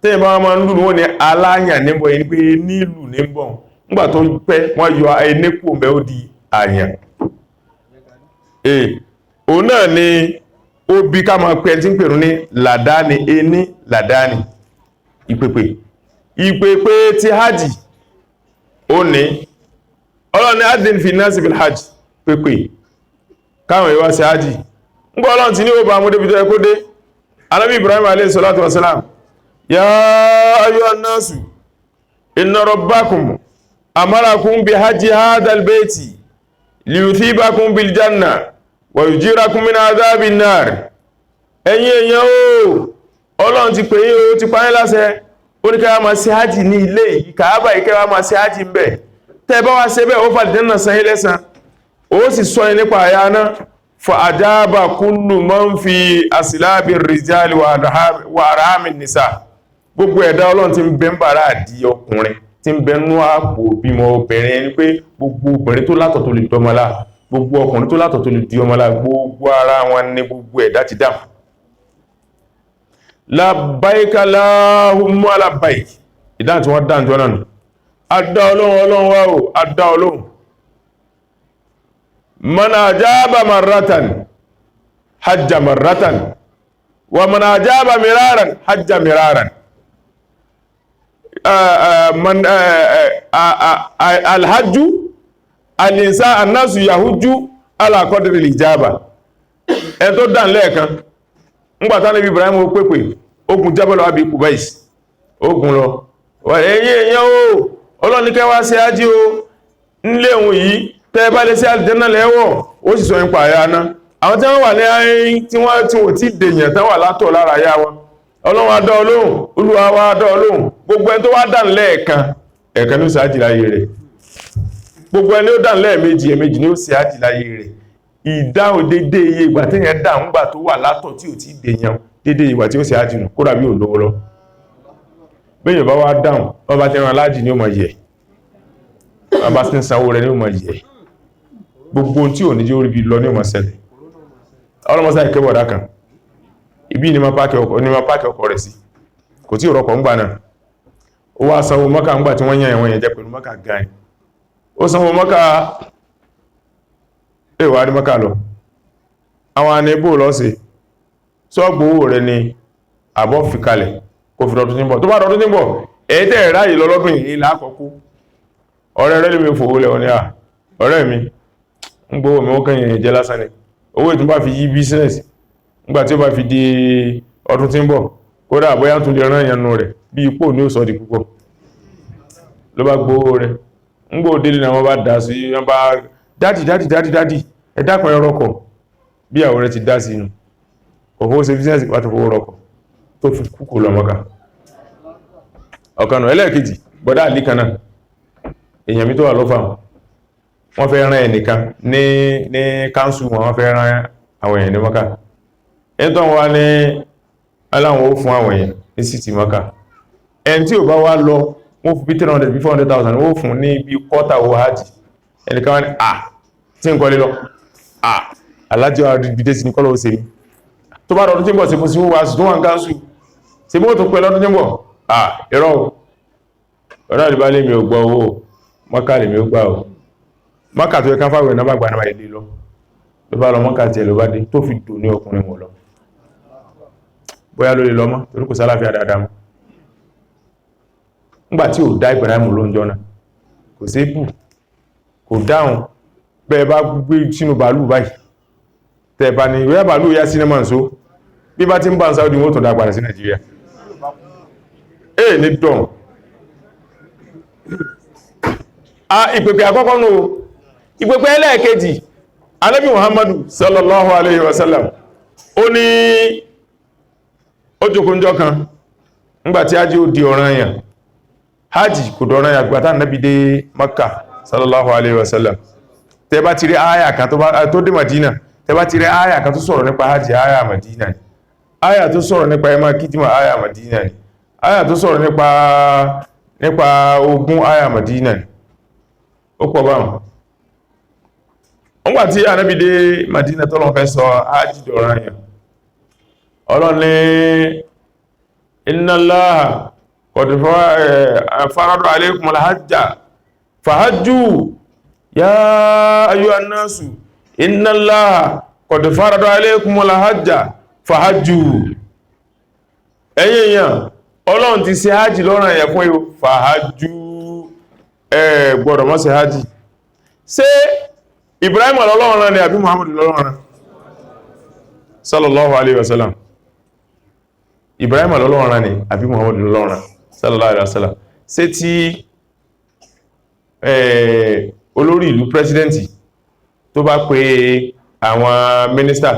tí ìbá wọn máa ń lùlù wọn ni aláyàn ní bọ̀ yìí pé nílù ní bọ̀ nígbà tó pẹ́ wọ́n yọ ẹnẹ́kù mẹ́ ó di àyàn òun náà ni ó bí ká máa pẹ́ tí ń pèrún ní làdáni ẹni làdáni ìpèpè ti hajj ó ní ọlọ́ni adin fi nasi bil hajj pèpè káwọn ìwá sí hajj ń gbọ́ ọlọ́n ti ní ó bá mú débi tó ẹkó dé anábì Ibrahim alayhi salatu wasalam ya ayyuhan nasu inna rabbakum amarakum bi hajji hadal bayti liyuthibakum bil janna wa yujirakum min adhabin nar ẹ̀yin èyàn o ọlọ́run ti pè yín o ti pa yín láṣẹ ó ní ká máa ṣe hajj ní ilé yìí Káàbà yìí ká máa ṣe hajj ń bẹ̀ tẹ́ bá wá ṣe bẹ́ẹ̀ ó fàdí náà san yín lẹ́san ó sì sọ yín nípa àyà náà fa ajaba kullu man fi aslabi rijali wa arhamin nisa gbogbo ẹ̀dá ọlọ́run ti ń bẹ ń bàrá àdí ọkùnrin tí ń bẹnú àpò bímọ obìnrin ẹni pé gbogbo obìnrin tó látọ̀ tó lè dọmọlá gbogbo ọkùnrin tó látọ̀ tó lè di ọmọlá gbogbo ara wọn ní gbogbo ẹ̀dá ti dáhùn labbaika lahumma labbaik ìdáhùn tí wọ́n dáhùn tí wọ́n náà adá ọlọ́run wá o adá ọlọ́run man ajaba marratan hajja marratan wa man ajaba miraran hajja miraran alhajju alinsa annasu yahujju ala qadri lijaba en tó dán lẹ́ẹ̀kan ngbàtà Ànábì Ibrahim ó pèpè ogun Jabal Abi Qubais ogun lọ èyàn o Ọlọ́run kẹ́ wá ṣe hajj o nílé ohun yìí tẹ́ bá lè ṣe aljanna lẹ́wọ̀ ó sì sọ nípa àyà náà àwọn tí wọ́n wà ní ayé tí wọ́n ti dèyàn tán wà látọ̀ lára àyà wọn Ọlọ́run adá Ọlọ́run Olúwa wa adá Ọlọ́run gbogbo ẹni tó wá dàn lẹ́ẹ̀kan ẹ̀kan ló ṣe hajj láyé rẹ̀ gbogbo ẹni ó dàn lẹ́ẹ̀mejì ẹ̀mejì ni ó ṣe hajj láyé rẹ̀ ìdáhùn dédé iye ìgbà tí yẹn dáhùn gbà tó wà látọ̀ tí ò tí dèyàn dédé ìgbà tí ó ṣe hajj nù kódà bí ò lówó lọ bẹ́yìn bá wá dáhùn wọ́n bá ti rán aláàjì ní ó mọ̀ yẹ̀ wọ́n bá ti ń sanwó rẹ̀ ní ó mọ̀ yẹ̀ gbogbo tí ò ní jẹ́ orí bí lọ ní ó mọ̀ ṣẹlẹ̀ ọlọ́mọsá ìkẹwọ̀dá kan ibi ni ma páàkì ọkọ̀ rẹ̀ sí kò tí ìrọ̀kọ̀ ń gbà náà ó wá sanwó mọ́kà ń gbà tí wọ́n yàn ẹ̀wọ̀n yẹn jẹ́ pẹ̀lú mọ́kà gan ó sanwó mọ́kà èwà ní mọ́kà lọ àwọn anìbò lọ́sẹ̀ sọ́gbò owó rẹ̀ ni àbọ̀ fi kalẹ̀ kò fi lọ́dún níbọ̀ tó bá lọ́dún níbọ̀ ẹ̀ẹ́tẹ̀ ráyì lọ́lọ́dún ìlà àkọ́kú ọ̀rẹ́ rẹ̀ lè mi fòwó lẹ̀ ọ̀nà ọ̀rẹ́ mi ń gbówó mi ó kẹ́yìn jẹ́ lásán ni owó ìtún bá fi yí bísínẹ̀sì nígbà tí ó bá fi di ọdún tí ń bọ̀ kódà bóyá tún lè rán ìyànnú rẹ̀ bí ipò ní ó sọ di púpọ̀ ló bá gbówó rẹ̀ ń gbó délé náà wọ́n bá dá sí wọ́n bá dádì ẹ dákun ẹ rọkọ̀ bí àwọn rẹ̀ ti dá sí inú òfó ṣe bísínẹ̀sì wá tó fowó rọkọ̀ tó fi kúkú lọ Mọ́kà ọ̀kanà ẹlẹ́ẹ̀kejì bọ́dá àlíkaná èèyàn mi tó wà lọ́fà wọ́n fẹ́ rán ẹnìkan ní káńsù wọn fẹ́ rán àwọn èèyàn ní Mọ́kà ẹni tó wá ní aláwọn ó fún àwọn èèyàn ní city Mọ́kà ẹni tí ò bá wá lọ wọ́n fi bí 300 bí 400,000 ó fún ní bí kọ́tà owó hajj ẹnìkan wá ní tí ń kọ́lé lọ alájọ́ àdìbìdé sí ní kọ́lọ̀ ó ṣe ní tó bá rọrùn tí ń bọ̀ sí fún sí wá sí tó wà ń káńsù sí mọ́ tó pẹ́ lọ́dún tí ń bọ̀ ìrọ̀ ọ̀rọ̀ àdìbá lè mi ò gbọ́ owó Mọ́kà lè mi ó gbà ó Mọ́kà tó yẹ ká fáwọn ìnáwó àgbà náà ilé lọ ló bá lọ Mọ́kà tí ẹ ló bá dé tó fi dò ní ọkùnrin wọn lọ bóyá ló lè lọ mọ́ torí kò sálàáfíà dáadáa mọ́ ńgbà tí ò dá Ibrahim lóúnjọ́ náà kò sí bù kò dáhùn bẹ́ẹ̀ bá gbé sínú bàálù báyìí tẹ́ bá ní ìwé bàálù yá sinimá ń so bí bá ti ń bá ń Saudi wọ́n tó dá padà sí Nàìjíríà ní dọ̀n ìpèpè àkọ́kọ́ nù ìpèpè ẹlẹ́ẹ̀kejì Ànábì Muhammadu sallallahu alayhi wa sallam ó ní ó jókòónjọ́ kan ńgbàtí hajj ó di ọ̀ranyàn hajj kò dọ̀ranyàn gbàtà Ànábì dé Makkah sallallahu alayhi wa sallam tẹ́ bá ti rí àyà kan tó dé Madina tẹ́ bá ti rí àyà kan tó sọ̀rọ̀ nípa hajj àyà Madina ni àyà tó sọ̀rọ̀ nípa ẹmà kìtìmọ̀ àyà Madina ni àyà tó sọ̀rọ̀ nípa ogun àyà Madina ni ó pọ̀ báwọn nígbà tí Ànábì dé Madina tọ́lọ́n fẹ́ sọ hajj dọ̀ranyàn Ọlọ́run ní inna Allaha qad farada alaykumul hajja fahajju ya ayyuhan nasu inna Allaha qad farada alaykumul hajja fahajju ẹ̀yin èèyàn Ọlọ́run ti ṣe hajj lọ́ràn yẹn fún yóò fàájú gbọ́dọ̀ mọ́ ṣe hajj. Ṣé Ibrahim lọ́lọ́run rán ni àbí Muhammadu lọ́lọ́run rán? Sallallahu alaihi wasallam. Ibrahim lọ́lọ́run rán ni àbí Muhammadu lọ́lọ́run rán? Sallallahu alaihi wasallam. Ṣé tí olórí ìlú pẹ́sidẹ́ntì tó bá pè àwọn mínísítà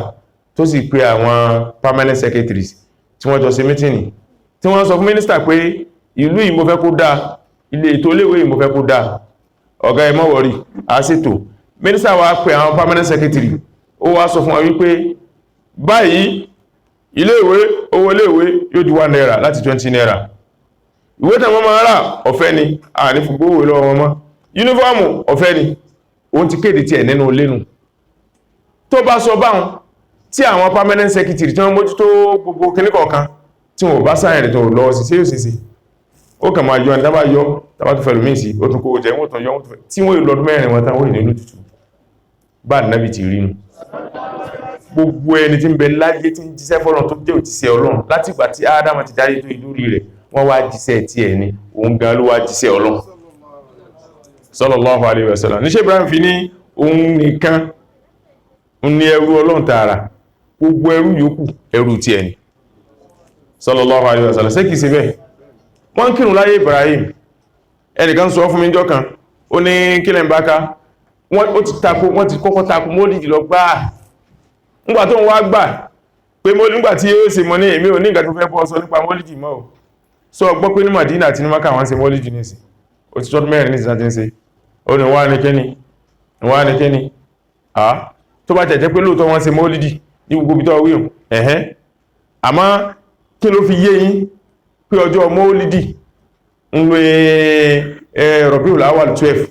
tó sì pè àwọn permanent secretaries tí wọ́n jọ ṣe mítìnì tí wọ́n sọ fún mínísítà pé ìlú yìí mo fẹ́ kó dáa, ilé ètò iléèwé yìí mo fẹ́ kó dáa, ọ̀gá ẹ má wọ̀rí a ṣètò. Mínísítà wá pè àwọn permanent secretary, ó wá sọ fún wọn wípé báyìí iléèwé owó iléèwé yóò di 1 naira láti 20 naira, ìwé tàn wọ́n máa rà ọ̀fẹ́ ni a ní fún gbówó lọ́wọ́ wọn mọ́, yúnífọ́ọ̀mù ọ̀fẹ́ ni. Òun ti kéde tí ẹ̀ nínú lénu tó bá sọ báhùn tí àwọn permanent secretary tí wọ́n mójútó gbogbo kíní kọ̀ọ̀kan tí wọ́n bá sáyẹ̀ rẹ̀ tó lọ́wọ́ sí yóò sí ó kà máa yọ ẹni dábà yọ tàbá tó fẹ̀lú mí sí ó tún kó jẹ wọ́n tún yọ wọ́n tún fẹ̀ tí wọ́n lọ́dún mẹ́rin wọn táwọn ìlú tútù bá nábì ti rí nù. Gbogbo ẹni tí ń bẹ láyé tí ń jíṣẹ́ fọ́lọ́run tó jẹ́ òjíṣẹ́ Ọlọ́run láti ìgbà tí Ádámù ti dáyé tó ìlúrí rẹ̀ wọ́n wá jíṣẹ́ tí ẹ̀ ní òun gan ló wá jíṣẹ́ Ọlọ́run sallallahu alaihi wasallam. Níṣẹ́ Ibrahim fi ní òun nìkan ní ẹrú Ọlọ́run tààrà, gbogbo ẹrú yòókù ẹrú tí ẹni sallallahu alaihi wasallam. Ṣé kìí ṣe bẹ́ẹ̀? Wọ́n kírun láyé Ibrahim, ẹnìkan sọ fún mi jọ́ kan, ó ní kílẹ̀ ń bá ká, wọ́n ti kọ́kọ́ takò mólìdì lọ gbáà. Nígbà tó ń wá gbà pé nígbà tí ó ṣe mọ́ ní èmi ò ní ìgbà tó fẹ́ bọ́ sọ nípa mólìdì mọ́ ò. Sọ gbọ́ pé ní Madina àti ní Maka wọ́n ṣe mólìdì ní sí. Ó ti tọ́dún mẹ́rin ní ìsìn àti ń ṣe. Ó ní wá ní kíní. Tó bá tẹ̀jẹ́ pé lóòótọ́ wọ́n ṣe mólìdì ní gbogbo bí tọ́ wíhùn. Àmọ́ kí ló fi yé yín pé ọjọ́ mólìdì ń lo Rabiul Awwal 12?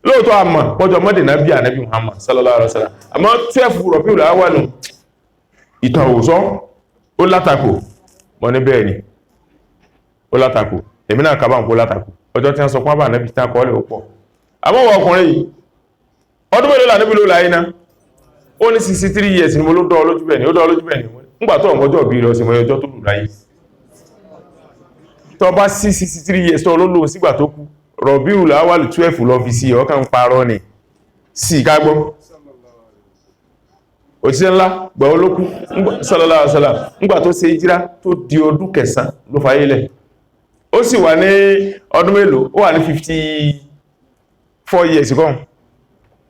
Lóòótọ́ àmọ́ pọ́jọ́ mọ́dé nábì ànábì Muhammad sallallahu alaihi wasallam, àmọ́ 12 Rabiul Awwal ìtàn òsọ́ ó látakò mọ́ ní bẹ́ẹ̀ ni ó látakò. Èmi náà kábà ń kó látakò ọjọ́ tí wọ́n sọ fún àbà ànábì tí wọ́n kọ́ lè ó pọ̀. Àmọ́ wọ ọkùnrin yìí ọdún mélòó lànábì ló láyé náà? Ó ní 63 years ni mo ló dọ́ lójú bẹ́ẹ̀ ni ó dọ́ lójú bẹ́ẹ̀ ni nígbà tó ọmọjọ́ bí lọ sí mọ́ ọjọ́ tó lù láyé. Tó bá sí 63 years tó lólò sígbà tó kú, Rabiul Awwal 12 lọ fi sí ọkàn parọ́ ni sí kágbọ́. Òjíṣẹ́ ńlá gbà olókú sallallahu alaihi wasallam nígbà tó ṣe hijira tó di ọdún 9 ló fayé lẹ̀. Ó sì wà ní ọdún mélòó? Ó wà ní 54 years kan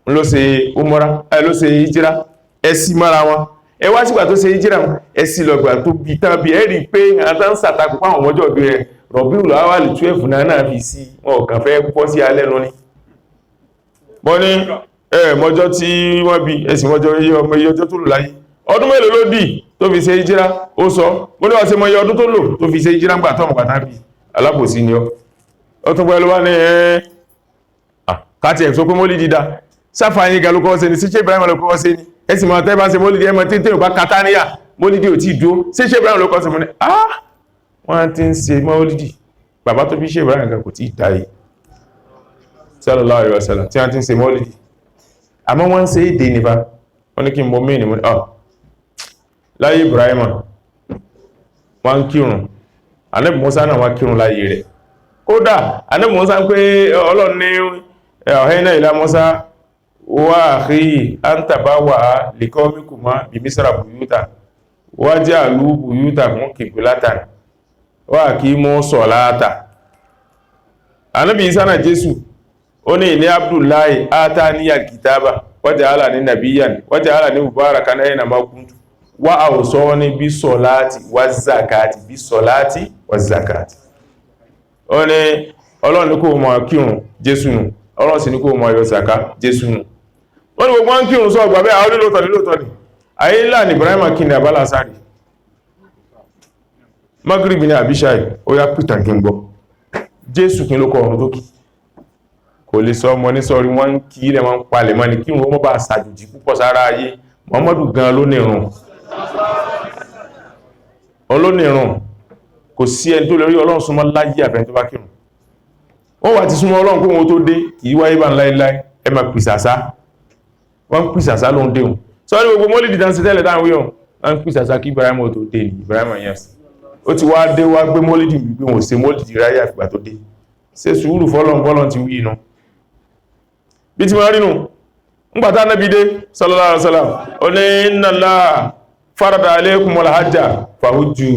ló ṣe umura ló ṣe hijira ẹ̀sì mara wọn. Ẹ wá sígbà tó ṣe hijira ẹ̀sì lọ́gbà tó bí tán bí ẹ̀rí pé àtàn sàtakù páwọn ọmọjọ́ bí rẹ̀ Rabiul Awwal 12 náà fi sí wọn kàn fẹ́ pọ́ sí alẹ́ lóní. Mọ́ ní mọ́jọ́ tí wọ́n bí ẹ̀sì mọ́jọ́ ọmọ iye ọjọ́ tó lò láyé ọdún mélòó ló dì tó fi ṣe hijira ó sọ mo ní wọ́n ṣe mọ́ iye ọdún tó lò tó fi ṣe hijira ń gbà tọ́mọ̀ pàtàkì alábòsí ni ọ tún pẹ́ ló wá ní káàtì ẹ̀sọ́ pé mólìdì dá sáfàáyí ga ló kọ́ ṣe ni sí ṣe Ibrahim ló kọ́ ṣe ni ẹ̀sì mọ́ tẹ́ bá ṣe mólìdì ẹmọ tí tẹ́ ò bá katáníyà mólìdì ò tí dúó sí ṣe Ibrahim ló kọ́ ṣe mọ́ ní wọ́n ti ń ṣe mólìdì bàbá tó bí ṣe Ibrahim ga kò tí ì dáyé sallallahu alaihi wasallam tí wọ́n ti ń ṣe mólìdì àmọ́ wọ́n ń ṣe èdè nípa wọ́n ní kí n mọ́ mí ní mọ́ láyé Ibrahim wọ́n ń kírun Ànábì Mùsá náà wọ́n kírun láyé rẹ̀ kódà Ànábì Mùsá ń pé Ọlọ́run ní ọ̀hẹ́nà ìlà Mùsá wà àkíyì àǹtàbáwà liqawmikuma bí Misra buyuta wà jẹ́ àlú buyuta fún qiblatan wà kí mú salata. Ànábì Ìsá náà Jésù ó ní ní Abdullahi ataniya kitaba wa ja'alani nabiyyan wa ja'alani mubarakan aina ma kuntu wa awsani bis salati waz zakati bis salati waz zakati. Ó ní Ọlọ́run ní kó máa kírun Jésù nù, Ọlọ́run sì ní kó máa yọ zaka Jésù nù. Wọ́n ní gbogbo wọn kírun sọ gbà bẹ́ẹ̀ àwọn lóòótọ́ ni ayé ńlá ní Ibrahim kí ni àbálà sáré Maghrib ní Abishai ó yá pìtàn kí n gbọ́ Jésù kí ló kọ ọ̀run tó kí kò lè sọ ọmọ ní sọ́rí wọ́n ń kí ilẹ̀ wọn ń palẹ̀ mọ́ ní kí wọ́n bá ṣàjòjì púpọ̀ sára ayé Muhammadu gan lónìrùn kò sí ẹni tó lè rí Ọlọ́run súnmọ́ láyé àfẹ́ tó bá kírun. Wọ́n wà ti súnmọ́ Ọlọ́run kó wọn tó dé kìí wáyé bá ń láíláí ẹ ma pìsàsá wọ́n pìsàsá ló ń déhùn sọ́rí gbogbo mọ́lìdì dánsí tẹ́lẹ̀ dáhùn wíhùn wọ́n pìsàsá kí Ibrahim tó dé ní Ibrahim yes ó ti wá dé wá gbé mólídì gbígbé wọn ṣe mólídì ráyà àfìgbà tó dé ṣe sùúrù fọ́lọ́n ti wí inú bí ti máa rínú ńgbàtà náà bí dé sallallahu alaihi wasallam ó ní inna Allah farada alaykumul hajja fahujju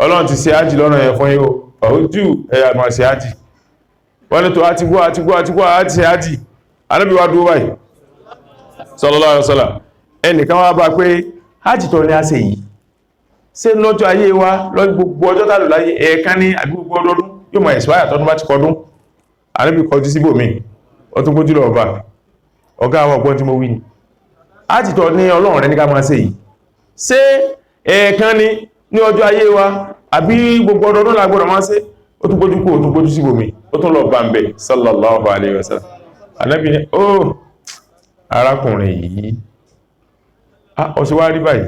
Ọlọ́run ti ṣe ájì lọ́nà yẹn fún yín fahujju ẹ̀yà máa ṣe ájì wọ́n ní tó àti gbọ́ àti ṣe ájì Ànábì wá dúró báyìí sallallahu alaihi wasallam ẹnìkan wá bá pé ájì tó ní a ṣe yìí ṣé lọ́jọ́ ayé wa lọ́jọ́ gbogbo ọjọ́ tàbí láyé ẹ̀ẹ̀kan ní àbí gbogbo ọdún yóò máa ẹ̀sìwáyà tọ́dún bá ti kọdún Ànábì kọjú síbò mí ó tún gbójú lọ bá ọ̀gá àwọn ọgbọ́n tí mo wí ni ájì tó ní Ọlọ́run rẹ̀ ní ká máa ṣe yìí ṣé ẹ̀ẹ̀kan ní ọjọ́ ayé wa àbí gbogbo ọdún la gbọ́dọ̀ máa ṣe ó tún gbójú kó ó tún gbójú síbò mí ó tún lọ bá ń bẹ̀ sallallahu alaihi wasallam Ànábì ní ó arákùnrin yìí ó sì wá rí báyìí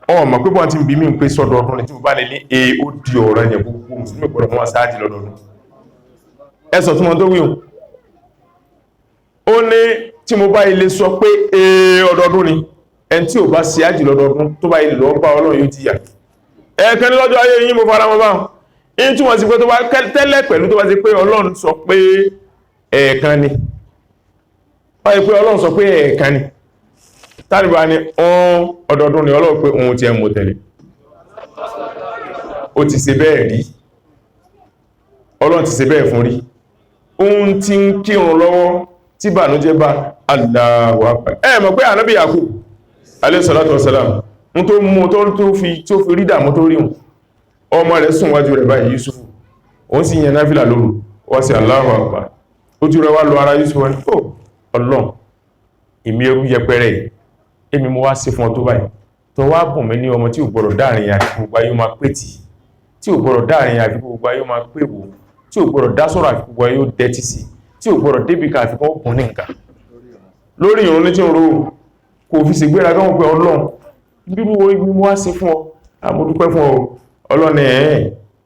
ọmọ pé bọ́n ti ń bí mí ń pé sọ́dọ̀ ọdún ní tí mo bá lè ní ó di ọ̀rọ̀ ẹ̀yẹ̀ gbogbo mùsùlùmí gbọ́dọ̀ fún wa sáájì lọ́dọọdún ẹsọ̀ tí wọ́n tó wíhùn ó ní tí mo bá ilé sọ pé ọdọọdún ni ẹn tí ò bá sí ájì lọ́dọọdún tó bá ilé lọ bá Ọlọ́run yóò jìyà ẹ̀ẹ̀kan ní lọ́jọ́ ayé yìí mo fara mọ́ báhùn in túnmọ̀ sí pé tó bá tẹ́lẹ̀ pẹ̀lú tó bá sí pé Ọlọ́run sọ pé ẹ̀ẹ̀kan ni báyìí pé Ọlọ́run sọ pé ẹ̀ẹ̀kan ni tàbí ní ọdọọdún ni Ọlọ́run pé ohun tí ẹ mọ̀ tẹ̀lé ó ti ṣe bẹ́ẹ̀ rí Ọlọ́run ti ṣe bẹ́ẹ̀ fún rí ohun tí ń kírun lọ́wọ́ tí bànújẹ́ bá Allahu Akbar mọ̀ pé Ànábì Yakub alayhi salatu wassalam ń tó mú tó fi rí dàmú tó rí ọmọ rẹ̀ sùn wájú rẹ̀ báyìí Yusuf òun sì yẹn náfìlà lóru wá sí Allahu Akbar ojú rẹ̀ wá lọ ara Yusuf wọn Ọlọ́run ìmí ẹrú yẹpẹrẹ èmi mo wá sí fún ọ tó báyìí tó wá bùn mí ní ọmọ tí ò gbọdọ̀ dáàrin àti gbogbo ayé máa pè tí ò gbọdọ̀ dáàrin àti gbogbo ayé máa pè wò tí ò gbọdọ̀ dá sọ̀rọ̀ àti gbogbo ayé ó dẹ́tí sí tí ò gbọdọ̀ débì ká àfikún ọkùn ní nǹkan lórí ìrún ní tí ó rò kò fi sì gbéra gáwọn pé Ọlọ́run bíbú ibi mo wá sí fún ọ àmódúpẹ́ fún ọ Ọlọ́run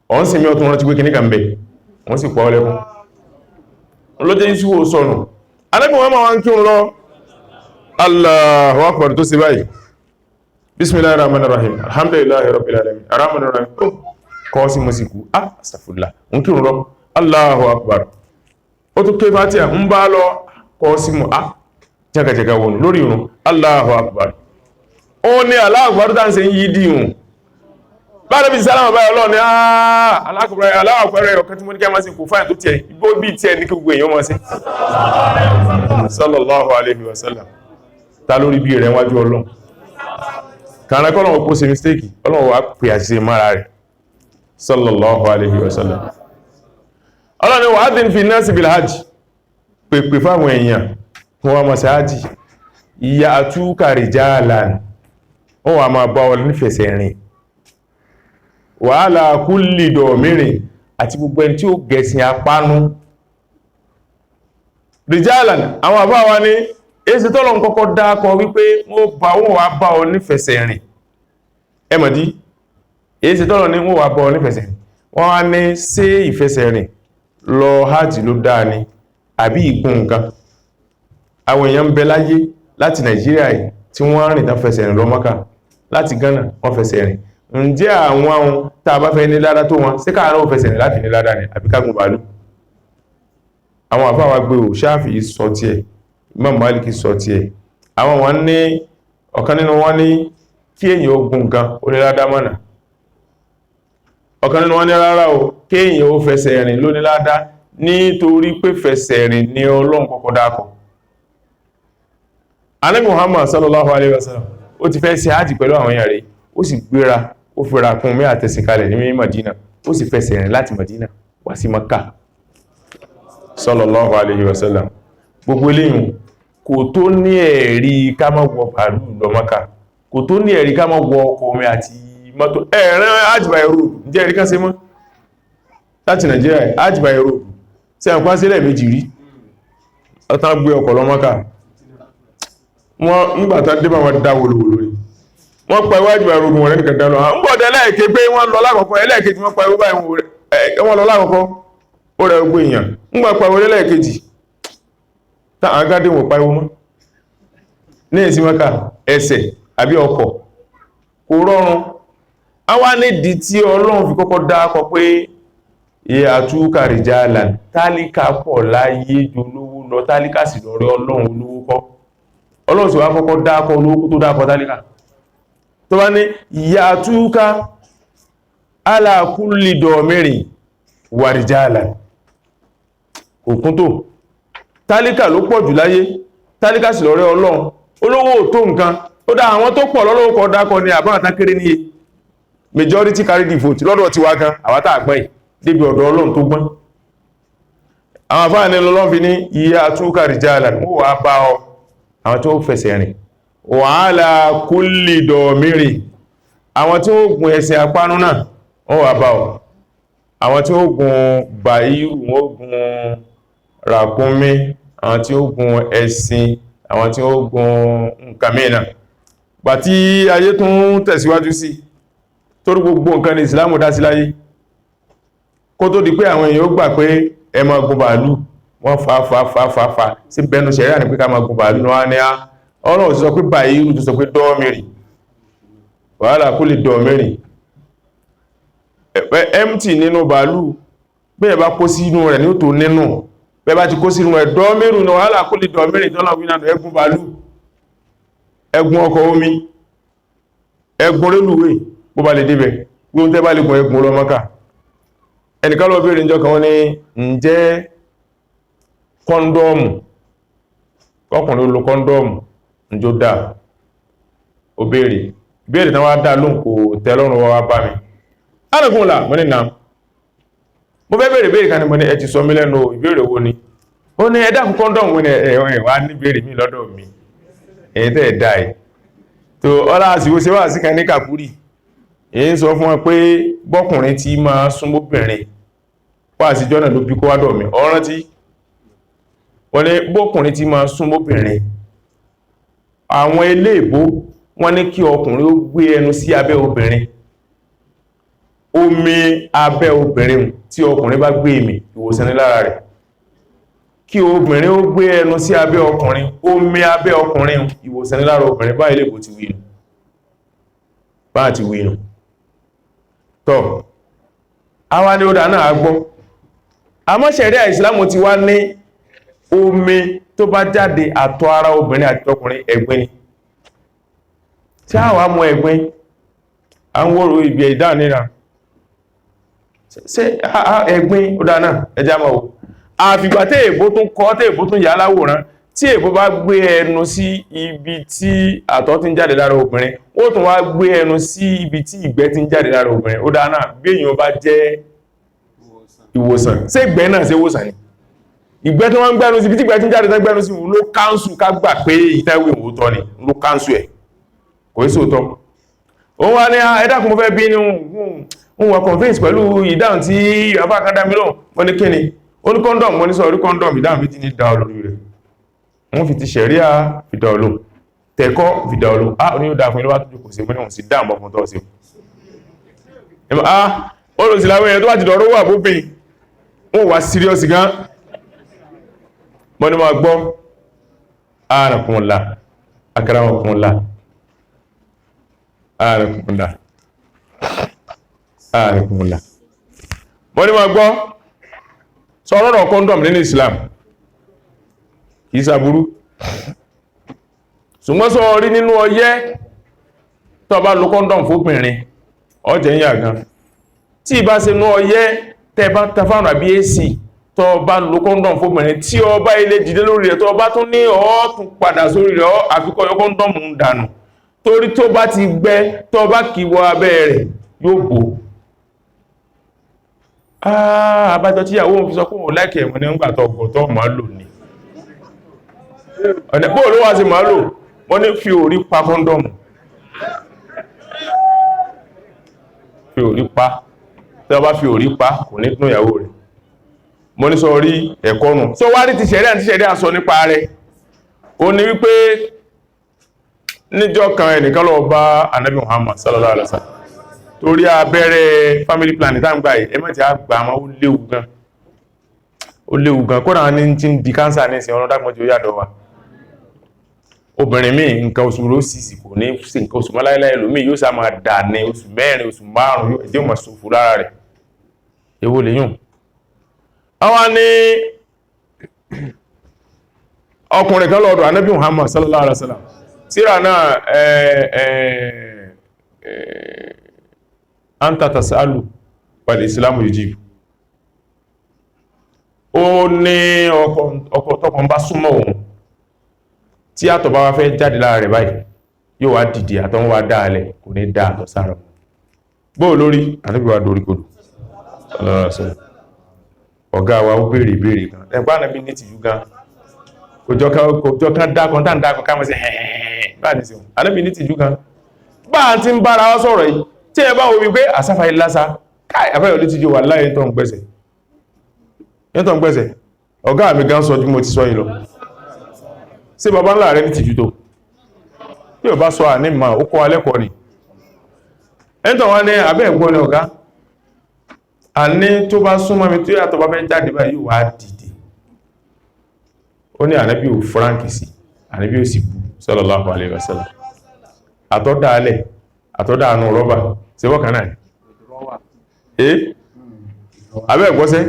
ọ̀hún sì mí ọtún rántí pé kìníkà ń bẹ̀ wọ́n sì pọ̀ ọlẹ́kùn lọ́jọ́ yìí sí wo sọnù alẹ́kùn wọn máa wá ń kírun lọ Allahu Akbar tó sì báyìí bismillahir rahmanir rahim alhamdulillahi rabbil alamin arrahmanir rahim kọ́ sí mọ́síkú astaghfirullah ń kírun lọ Allahu Akbar ó tó ké Fatiha ń bá lọ kọ́ sí mọ́ jẹ́gàjẹ́gà wọn lórí ìrun Allahu Akbar ó ní Allahu Akbar tá ń ṣe yí dìhun bá rẹ̀ bí sálámà báyìí Ọlọ́run ní Allahu Akbar rẹ̀ ọ̀kan tí mo ní kí a máa sí kò fáyà tó tiẹ̀ igbó bí tiẹ̀ ní kí gbogbo èèyàn máa sí sallallahu alaihi wasallam ta lórí bí rẹ̀ wájú Ọlọ́run kànáà kọ́ lọ́wọ́ kó ṣe mistake Ọlọ́run wà pè àṣìṣe mara rẹ̀ sallallahu alaihi wasallam Ọlọ́run wà adin fi nasi bil hajj pèpè fáwọn èèyàn wọ́n wá mọ̀sí hajj ìyà àtúkà rijalan wọ́n wà máa bá wọn nífẹ̀ẹ́sẹ̀ rìn wa ala kulli domirin àti gbogbo ẹni tí ó gẹ̀ẹ́sìn apánú rijalan àwọn àbáwa ní èsì tọ́lọ̀ kọ́kọ́ dákọ wípé wọ́n wà bá ọ nífẹ̀ẹ́sẹ̀ rìn ẹmọ̀dí èsì tọ́lọ̀ ní wọ́n wà bá ọ nífẹ̀ẹ́sẹ̀ rìn wọ́n wá ní ṣé ìfẹsẹ̀ rìn lọ hajj ló dáa ni àbí ìgún nǹkan àwọn èèyàn ń bẹ láyé láti Nàìjíríà tí wọ́n rìn tán fẹsẹ̀ rìn lọ Mákà láti Ghana wọ́n fẹsẹ̀ rìn ǹjẹ́ àwọn ohun tá a bá fẹ́ ní ládá tó wọn sí káàrán ò fẹsẹ̀ rìn láti ní ládá ni àbí kágun bàálù àwọn àfáwà gbé ò Ṣáfi'í sọ tiẹ̀ Imam Málíkì sọ tiẹ̀ àwọn wọn ní ọ̀kan nínú wọn ní kí èèyàn ó gun nǹkan ó ní ládá mọ́nà ọ̀kan nínú wọn ní rárá o kí èèyàn ó fẹsẹ̀ rìn ló ní ládá nítorí pé fẹsẹ̀ rìn ní Ọlọ́run kọ́kọ́ dákọ̀ Ànábì Muhammad sallallahu alaihi wasallam ó ti fẹ́ ṣe hajj pẹ̀lú àwọn èèyàn rẹ̀ ó sì gbéra ó fi ràkún mẹ́ àtẹ̀sìn kalẹ̀ ní Madina ó sì fẹsẹ̀ rìn láti Madina wá sí Makkah sallallahu alaihi wasallam gbogbo eléyìn kò tó ní ẹ̀rí ká má wọ bàálù lọ Makkah kò tó ní ẹ̀rí ká má wọ ọkọ̀ omi àti mọ́tò ẹ̀rẹ́ hajj by road jẹ́ ẹ̀rí ká ṣe mọ́ láti Nàìjíríà hajj by road tí a ń pa sílẹ̀ méjì rí ọ̀tá gbé ọkọ̀ lọ Makkah wọ́n nígbàtà dé bá wọn dá wòlòwòlò rí wọ́n pa iwájú by road wọn rẹ̀ nìkan dáná ń bọ̀dẹ̀ ẹlẹ́ẹ̀kẹ́ pé wọ́n lọ lákọ̀ọ́kọ́ ẹlẹ́ẹ̀kejì wọ́n pa wọ́n lọ lákọ̀ọ́kọ́ ó rẹ̀ gbé èèyàn ń gbà pa wọlé lẹ́ẹ̀kejì tá àgádé wọ́n pa iwọ́ mọ́ ní èsì Mákà ẹsẹ̀ àbí ọkọ̀ kò rọrùn a wá nídìí tí Ọlọ́run fi kọ́kọ́ dákọ pé ya'tuka rijalan, tálíkà pọ̀ láyé jù olówó lọ, tálíkà sì lọ́rẹ́ Ọlọ́run olówó kọ́. Ọlọ́run sì wá kọ́kọ́ dákọ olówó tó dákọ tálíkà tó bá ní ya'tuka ala kulli damirin wa rijalan, òkun tó tálíkà ló pọ̀ jù láyé, tálíkà sì lọ́rẹ́ Ọlọ́run olówó tó nǹkan. Ó dá àwọn tó pọ̀ lọ́lọ́wọ́ kọ́ dákọ ní àbáwọn tákéré níye, majority carry the vote lọ́dọ̀ ti wá gan àwátà àgbẹ̀ débi ọ̀dọ̀ Ọlọ́run tó gbọ́n. Àwọn àfáà ní Ọlọ́run fi ní ya'tuka rijalan, mú wà bá ọ àwọn tí ó fẹsẹ̀ rìn, wa ala kulli damirin, àwọn tí ó gun ẹsẹ̀ apánú náà wọ́n wà bá ọ, àwọn tí ó gun bàírù, wọ́n gun ràkúnmí, àwọn tí ó gun ẹṣin, àwọn tí ó gun nǹkan mìíràn. Gbà tí ayé tún tẹ̀síwájú sí torí gbogbo nǹkan ní Ìsìlámù dá sí láyé, kó tó di pé àwọn èèyàn ó gbà pé ẹ máa gun bàálù, wọ́n fa sí bẹnu ṣẹ̀ríà ní pé ká máa gun bàálù náà ní á. Ọlọ́run sọ pé bàírù tó sọ pé dọ́ọ̀mìrì, wa ala kulli damirin, empty nínú bàálù bẹ́ẹ̀ bá kó sínú rẹ̀ ní ó tó nínú, bẹ́ẹ̀ bá ti kó sínú rẹ̀ dọ́ọ̀mìrù náà wa ala kulli damirin tọ́lá wínà ẹgùn bàálù, ẹgùn ọkọ̀ omi, ẹgùn rélùwé bó bá lè débẹ̀, gbóhun tẹ́ bá lè gùn ẹgùn lọ Mákà. Ẹnìkan lọ béèrè ìjọ kan wọ́n ní ǹjẹ́ kọ́ndọ́ọ̀mù, ọkùnrin lo kọ́ndọ́ọ̀mù ǹjọ́ dáa? Ó béèrè tán wá dáa lóhùn kò tẹ́lọ́rùn wá bá mi. Ánàkùnlà mọ́ ní náà mo fẹ́ béèrè kan ní mo ní ẹ ti sọ mí lẹ́nu ìbéèrè wo ni? Ó ní ẹ dákun kọ́ndọ́ọ̀mù wá ní béèrè mi lọ́dọ̀ mi, èyí tẹ́ ẹ̀ dáa ẹ̀ tó ọlá àsìwò ṣe wà sí kan ní Kàkúrì. Èyí ń sọ fún wọn pé bọ́kùnrin tí máa súnmọ́bìnrin wà sí jọ́nà ló bí kó wádọ̀ mi ọ̀rán tí wọ́n ní bọ́kùnrin tí máa súnmọ́bìnrin, àwọn eléèbó wọ́n ní kí ọkùnrin ó gbé ẹnu sí abẹ́ obìnrin, omi abẹ́ obìnrin tí ọkùnrin bá gbé èmì ìwòsàn ní lára rẹ̀, kí obìnrin ó gbé ẹnu sí abẹ́ ọkùnrin, omi abẹ́ ọkùnrin ìwòsàn ní lára obìnrin. Báyìí lè bó ti wí nù, bá ti wí nù tọ́ àwa ni ó dá náà gbọ́. Àmọ́ ṣẹ̀ríà Ìsìlámù ti wá ní omi tó bá jáde àtọ̀ ara obìnrin àti ọkùnrin ẹ̀gbin ni. Tí a wá mọ ẹ̀gbin a ń wọ́rọ̀ ibi ẹ̀dá nìra ṣe ẹ̀gbin ó dá náà ẹjá mọ́ o. Àfìgbà tí èbó tún kọ́, tí èbó tún yà láwòrán, tí èbó bá gbé ẹnu sí ibi tí àtọ̀ ti ń jáde lára obìnrin, ó tún wá gbé ẹnu sí ibi tí ìgbẹ́ ti ń jáde lára obìnrin. Ó dáa náà bí èèyàn bá jẹ́ ìwòsàn, ṣé ìgbẹ́ náà ṣe ìwòsàn ni? Ìgbẹ́ tó wọ́n ń gbẹ́nu sí ibi tí ìgbẹ́ ti ń jáde tán gbẹ́nu sí ló káńsù ká gbà pé ìtẹ́wé òótọ́ ni, ló káńsù ẹ̀ kò sí òótọ́. Ó wá ní ẹ dákun mo fẹ́ bí ní wọ́n convince pẹ̀lú ìdáhùn tí àbá kan dá mi lóhùn. Wọ́n ní kíni? Ó ní kọ́ndọ̀mù. Mo ní sọ orí kọ́ndọ̀mù, ìdáhùn méjì ní dá olórí rẹ̀. Wọ́n fi ti ṣẹ̀ríà fìdá olóhùn, tẹ̀kọ́ fìdá olóhùn. Ní ó dáa fún ilé wá tó jùkú sí, mo ní wọ́n sì dáàmọ́ fún tọ́ sí. Olùsìláwọ̀ èèyàn tó wá ti dọ̀rọ̀ wà bóbin wọ́n wá serious gan. Mo ní máa gbọ́ ààrẹ̀kùnlá akẹ́rẹ́wọ̀kùnlá ààrẹ̀kùnlá. Mo ní máa gbọ́ sọ̀rọ̀ kọ́ndọ̀mù nínú Islam kìí sàbúrú, ṣùgbọ́n sọ orí nínú ọyẹ́ tó bá lo kọ́ndọ̀mù fóbìnrin ọjẹ́ yà gan. Tí ìbá ṣe nú ọyẹ́ tẹ́ bá tafàrùn àbí èsì tó bá lo kọ́ndọ̀mù fóbìnrin, tí ó bá ilé dìde lórí rẹ̀ tó bá tún ní ọ̀ọ́tún padà sórí rẹ̀ àfikọ́ yọ kọ́ndọ̀mù ń dànù, torí tó bá ti gbẹ tó bá kì wọ abẹ́ rẹ̀ yóò bò. Àbájọ tí ìyàwó fi sọ pé òun láìkẹ̀ ẹ̀mọ́ ní ń gbà tó ọgbọ̀tọ́ máa lò ní ọ̀nà bóò ló wá sí máa lò. Wọ́n ní fi orí pa kọ́ndọ̀mù, fi orí pa, tí wọ́n bá fi orí pa kò ní tún ìyàwó rẹ̀. Mo ní sọ orí ẹ̀kọ́ nù. Sọ wá rí ti ṣẹ̀ríà àti ṣẹ̀ríà sọ nípa rẹ̀. Ó ní wípé níjọ́ kan ẹnìkan lọ bá Ànábì Muhammad sallallahu alaihi wasallam torí abẹ́rẹ́ family planning tá ń gbà yìí, ẹ má ti àgbà àmọ́ ó léwu gan kódà ní tí ń di káńsà ní ìsìn ọ̀nà dágbọ́n tí ó yàdọ̀ wa. obìnrin míì nǹkan oṣù rẹ̀ ó sì kò ní sí nǹkan oṣù mọ́ láíláí, ẹlòmíì yóò sá máa dà ní oṣù 4 oṣù 5 yóò máa ṣòfò lára rẹ̀. Èwo lèyún? Àwọn ní ọkùnrin kan lọ́dọ̀ Ànábì Muhammad sallallahu alaihi wasallam, síra náà anta tasalu wal islamu yujibu. Ó ní ọkọ tọ́kàn bá súnmọ́ òun tí àtọ̀ bá wá fẹ́ jáde lára rẹ̀ báyìí yóò wá dìde àtọ̀ ń wá dáalẹ̀ kò ní dá àtọ̀ sára bóò lórí Ànábì wa dorí kodò sallallahu alaihi wasallam. Ọ̀gá wa ó béèrè ìbéèrè kan ẹgbẹ́ Ànábì ní tìjú gan kòjọ́ kan dákan tá ń dákan ká mọ́ sí ẹ̀ẹ́ bá ní sí wọn Ànábì ní tìjú gan bá ti ń bára wá sọ̀rọ̀ yìí tí ẹ bá wo wípé àsáfà ìlàsá káì afẹ́ olú tìjú wà láyé tó ń gbẹ́sẹ̀ ọ̀gá mi gan sọ jú mo ti sọ yìí lọ sí bàbá ńlá rẹ̀ ní tìjú tó tí ò bá sọ à ní ma ó kọ́ alẹ́kọ̀ọ́ ni ẹ̀ntọ̀ wá ní abẹ́ ẹ̀gbọ́n ni ọ̀gá a ní tó bá súnmọ́ mi tó yàtọ̀ bá fẹ́ jáde báyìí yóò wá dìde ó ní Ànábì ò frank sí Ànábì ò sì bú sallallahu alaihi wasallam àtọ́dáalẹ̀ àtọ́dáanú rọ́bà sí wọ́n náà abẹ́ ẹ̀gbọ́sẹ́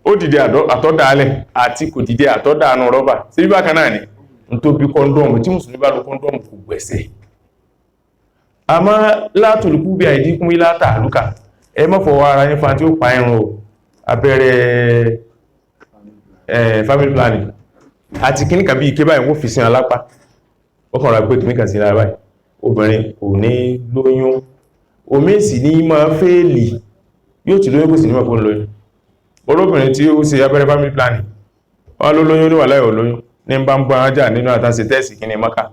ó dìde àtọ́dáalẹ̀ àti kò dìde àtọ́dáanú rọ́bà sí bí bákan náà ni n tó bí kọ́ndọ̀mù tí mùsùlùmí bá lo kọ́ndọ̀mù kò gbẹ̀sẹ̀ àmọ́ látòlùkú bí àìdíkún ilá tààlùkà ẹ má fọwọ́ ara yín fa tí ó pa ẹ̀rùn o abẹ́rẹ́ family planning àti kíníkà bí ike báyìí wọ́n fi sin alápá ó kàn rà gbé kíníkà sí ara báyìí obìnrin kò ní lóyún omi sì ní máa fẹ́ẹ̀lì yóò ti lóyún kò sì ní máa fún lóyún olóbìnrin tí ó ṣe abẹ́rẹ́ family planning wọ́n ló lóyún ní wà láì olóyún ní bá ń bá ajá nínú àtàṣe tẹ́ẹ̀sì kí ni mọ́ká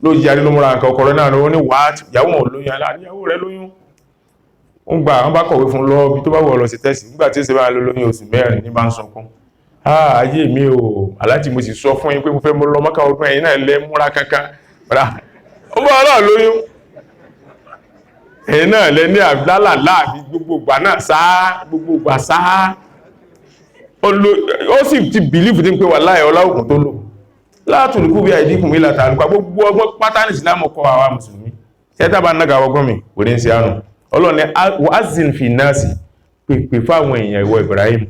ló yarí ló múra nǹkan ọkọ̀ rẹ̀ náà ló ní wàá ìyàwó wọn olóyún aláàríyàwó rẹ̀ lóyún ó gbà wọ́n bá kọ̀wé fún lọ bí tó bá wọ̀ lọ sí tẹ́ẹ̀sì nígbà tí ó ṣe bá lóyún oṣù 4 ní bá ń sọkún ayé mi ò aláàjì mo sì sọ fún yín pé mo fẹ́ mọ́ lọ mọ́ká ọdún ẹ̀yìn náà lẹ́ múra kankan ó bá ọlọ́ọ̀ lóyún ẹ̀yìn náà lẹ́ ní àbúlálà láàbí gbogbogbà náà sáá gbogbogbà sáá ó sì ti bìlífù tí ń pé wà láì ọlá òkun tó lò látùlùkú bí àìdíkùn mi látàlùkà gbogbo ọgbọ́n pátá ní ìsìlámù kọ́ àwa mùsùlùmí ṣẹ́tà bá nága ọgbọ́n mi kò ní sí àrùn ọlọ́ni wazin fi nasi pèpè fáwọn èèyàn ìwọ Ibrahim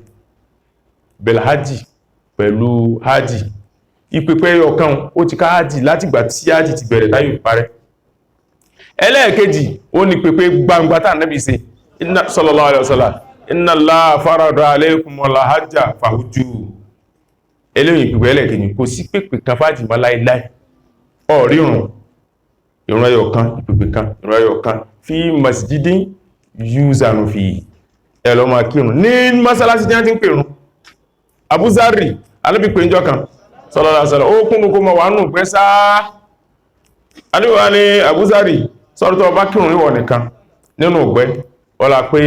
belhaji pẹ̀lú haji ìpèpè ọkàn ó ti ká haji láti gbà tí haji ti bẹ̀rẹ̀ táyò parẹ́ ẹlẹ́ẹ̀kejì ó ní pèpè gbangba tá Ànábì ṣe sallallahu alaihi wasallam inna Allaha farada alaykum al-hajja fahujju eléyìn ìpìpẹ̀ ẹlẹ́ẹ̀kejì kò sí pèpè kan fájì mọ́ láíláí ọ̀rírùn ìrun ẹyọ kan ìpìpẹ̀ kan ìrun ẹyọ kan fi masjidin yuzanu fi ẹlọ máa kírun ní mọ́sálásí tí wọ́n ti ń pèrún Abu Zarri Ànábì pé ńjọ́ kan sallallahu alaihi wasallam ó kúnnù kó mọ̀ wà nù pẹ́ sáá Ànábì wá ní Abu Zarri sọ́rọ̀tọ̀ bá kírun níwọ̀ nìkan nínú ọgbẹ́ ọlá pé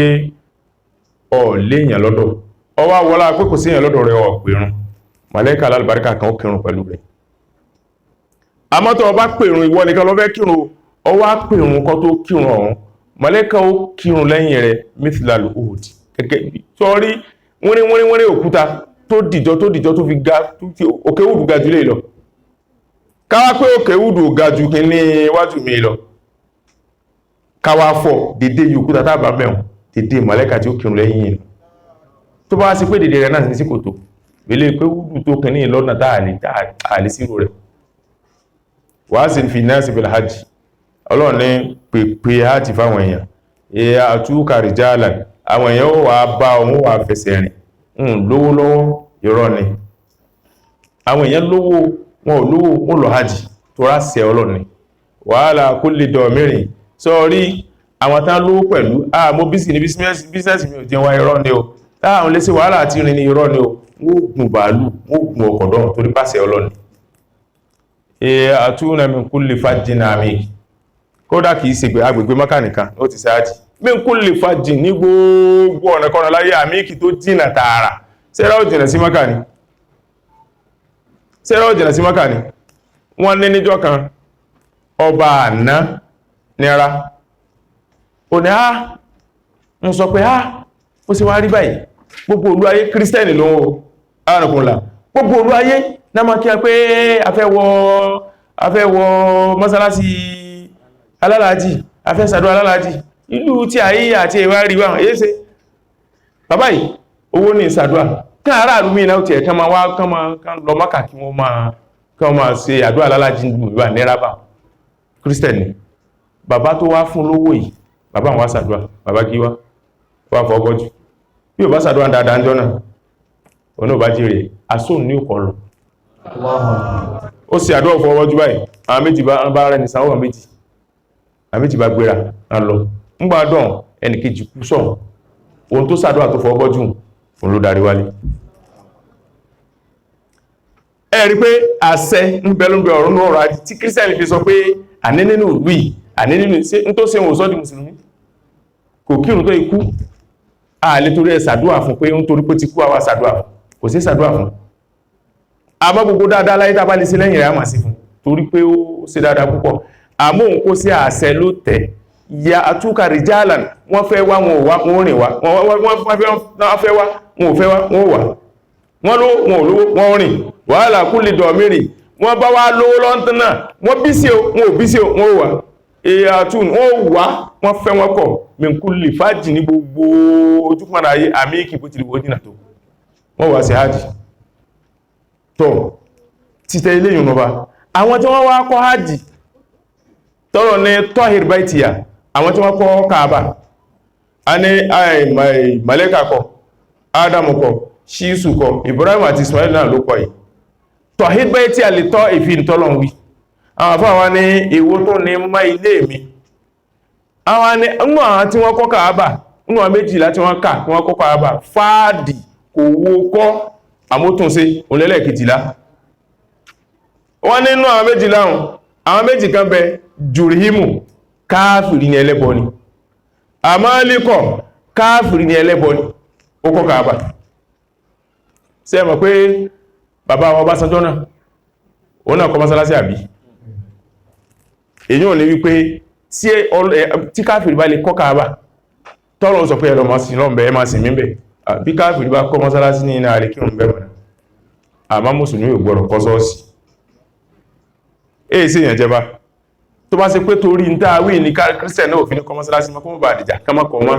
léèyàn lọ́dọ̀ ọwá wọlá pé kò síyàn lọ́dọ̀ rẹ̀ ọ̀pẹ̀rún màlẹ́kà alálùbáríkà kan ó kírun pẹ̀lú rẹ̀ àmọ́tọ̀ ọba pèrún ìwọ nìkan ló fẹ́ kírun ọwá pèrún kọ́ tó kírun ọ̀hún màlẹ́kà ó kírun lẹ́yìn rẹ̀ mithlalu uhud gẹ́gẹ́ bí sọ́rí wọ́n òkúta tó dìjọ́ tó fi ga òkè Uhud ga jù lè lọ káwá pé òkè Uhud ga jù kí ní wájú mi lọ káwá fọ́ dédé òkúta tábà mẹ́wọ̀n dédé màlẹ́kà tí ó kírun lẹ́yìn yìí tó bá sí pé dédé rẹ̀ náà sí kòtò ilé pé Uhud tó kì ní lọ́nà táàlì sírò rẹ̀ wà sí fi náà sí fil hajj ọlọ́run ní pèpè hajj fáwọn èèyàn èyà àtúkà rìjálà àwọn èèyàn ó wà bá wọn wà fẹsẹ̀ rìn lówó lọ́wọ́ irọ́ ni àwọn èèyàn lówó wọn ò lówó wọn lọ hajj tó rásẹ̀ ọlọ́run ni wàhálà kulli dọ̀mírin sọ́rí àwọn tán lówó pẹ̀lú mo bísí ní bísínẹ́sì mi ò jẹun wá irọ́ ni o táwọn lè ṣe wàhálà àti rìn ní irọ́ ni o wọ́n gùn bàálù wọ́n gùn ọkọ̀dọ̀ torí pàṣẹ ọlọ́ni àtúnà min kulli fajjin amik kódà kìí ṣe pé agbègbè Mákà nìkan ó ti sáájì min kulli fajjin ní gbogbo ọ̀nà kọ́nà láyé àmìkì tó jìnà tààrà sẹ́rà ó jìnà sí Mákà ni wọ́n ní níjọ́ kan ọba àná nira ó ní ń sọ pé ó sì wá rí báyìí gbogbo olú ayé kírísítẹ́nì ló ń àrùnkùnlá gbogbo olú ayé náà máa kí a pé a fẹ́ wọ mọ́sálásí alálàájì a fẹ́ ṣàdúrà alálàájì ìlú tí ayé àti ìwà rí wà èyí ṣe bàbá yìí owó ní ìṣàdúrà kí aráàlú mi náà tiẹ̀ kán máa wá kán lọ Mákà kí wọ́n máa ṣe àdúrà alálàájì nínú ìwà nẹ́rábà kírísítẹ̀nì bàbá tó wá fún lówó yìí bàbá wọn wá ṣàdúrà bàbá kí wá fọ́gọ́jù bí ò bá ṣàdúrà dáadáa jọ náà òun náà bá jèrè asóhùn ní òkọ̀ lọ ó sì àdúrà fọ́gọ́jù báyìí àwọn méjì bá rẹ̀ ní sanwó àwọn méjì bá gbéra náà lọ ń gbà dán ẹnìkejì kú sọ ohun tó ṣàdúrà tó fọ́gọ́jù òun ló darí wálé ẹ rí pé àṣẹ ń bẹ ló ń bẹ ọ̀rọ̀ ní ọ̀rọ̀ ajé tí kírísítẹ́nì fi sọ pé àní nínú ìlú yìí àní nínú ń tó ṣe wọn sọ́ di mùsùlùmí kò kírun tó ikú ààlè torí ẹ̀ ṣàdúrà fún pé ń torí pé ti kú àwa ṣàdúrà fún kò sí ṣàdúrà fún àmọ́ gbogbo dáadáa láyé tábà lè ṣe lẹ́yìn rẹ̀ á mà sí fún torí pé ó ṣe dáadáa púpọ̀ àmọ́ òun kó sí àṣẹ ló tẹ̀ ya àtúkà rìjálàn wọ́n fẹ́ wá wọn ò wá wọn ò rìn wá wọ́n fẹ́ wá wọn ò fẹ́ wá wọn ò wá wọ́n ló wọn ò lówó wọn rìn wàhálà kú lè dọ̀ mírìn wọ́n bá wá lówó lọ́ntán náà wọ́n bí sí o wọn ò bí sí o wọn ò wá èyàtún wọ́n wá wọ́n fẹ́ wọn kọ̀ mẹ́kú lè fàájì ní gbogbo ojúpọ̀nà ayé àmì ìkìbò ti lè wọ́n dínà tó wọ́n wá sí hajji tó títẹ ilé yìí nọba àwọn tí wọ́n wá kọ́ hajji tọ́rọ ní tọ́hìr baitiya àwọn tí wọ́n kọ́ Kaaba a ní Màlẹ́kà kọ́ Ádámù kọ́ Ṣísù kọ́ Ibrahim àti Ismail náà ló kọ́ yìí tọ́hìr baitiya lè tọ́ ìfin tọ́lọ̀ wí àwọn afáwa ní èwo tó ní mọ́ ilé mi àwọn ní inú àwọn tí wọ́n kọ́ Kaaba inú àwọn méjìlá tí wọ́n kà tí wọ́n kọ́ Kaaba fáàdì kò wó kọ́ àmótúnṣe òlẹ́lẹ̀ kejìlá wọ́n nínú àwọn méjìlá àwọn méjì kan bẹ Jùrìhímù káàfìrí ní ẹlẹ́bọ ni Àmálíkọ̀ káàfìrí ní ẹlẹ́bọ ni ó kọ́ Kaaba ṣé mọ̀ pé bàbá wa Ọbásanjọ́ náà òun náà kọ́ mọ́sálásí àbí èyí ò ní wípé tí káàfìrí bá lè kọ́ Kaaba tọ́lọ̀ sọ pé ẹlọ máa sin lọ́m̀bẹ̀ ẹ máa sin mímbẹ̀ bí káàfìrí bá kọ́ mọ́sálásí ní iná àríkírùn bẹ̀rẹ̀ àmá mùsùlùmí ò gbọ́dọ̀ kọ́ sọ́ọ̀sì èyí sí ìyànjẹba tó bá ṣe pé torí ń dáwí ní kírísítẹ̀ náà òfin kọ́ mọ́sálásí mọ́ kọ́mọ́ bá àdìjà ká má kọ́ mọ́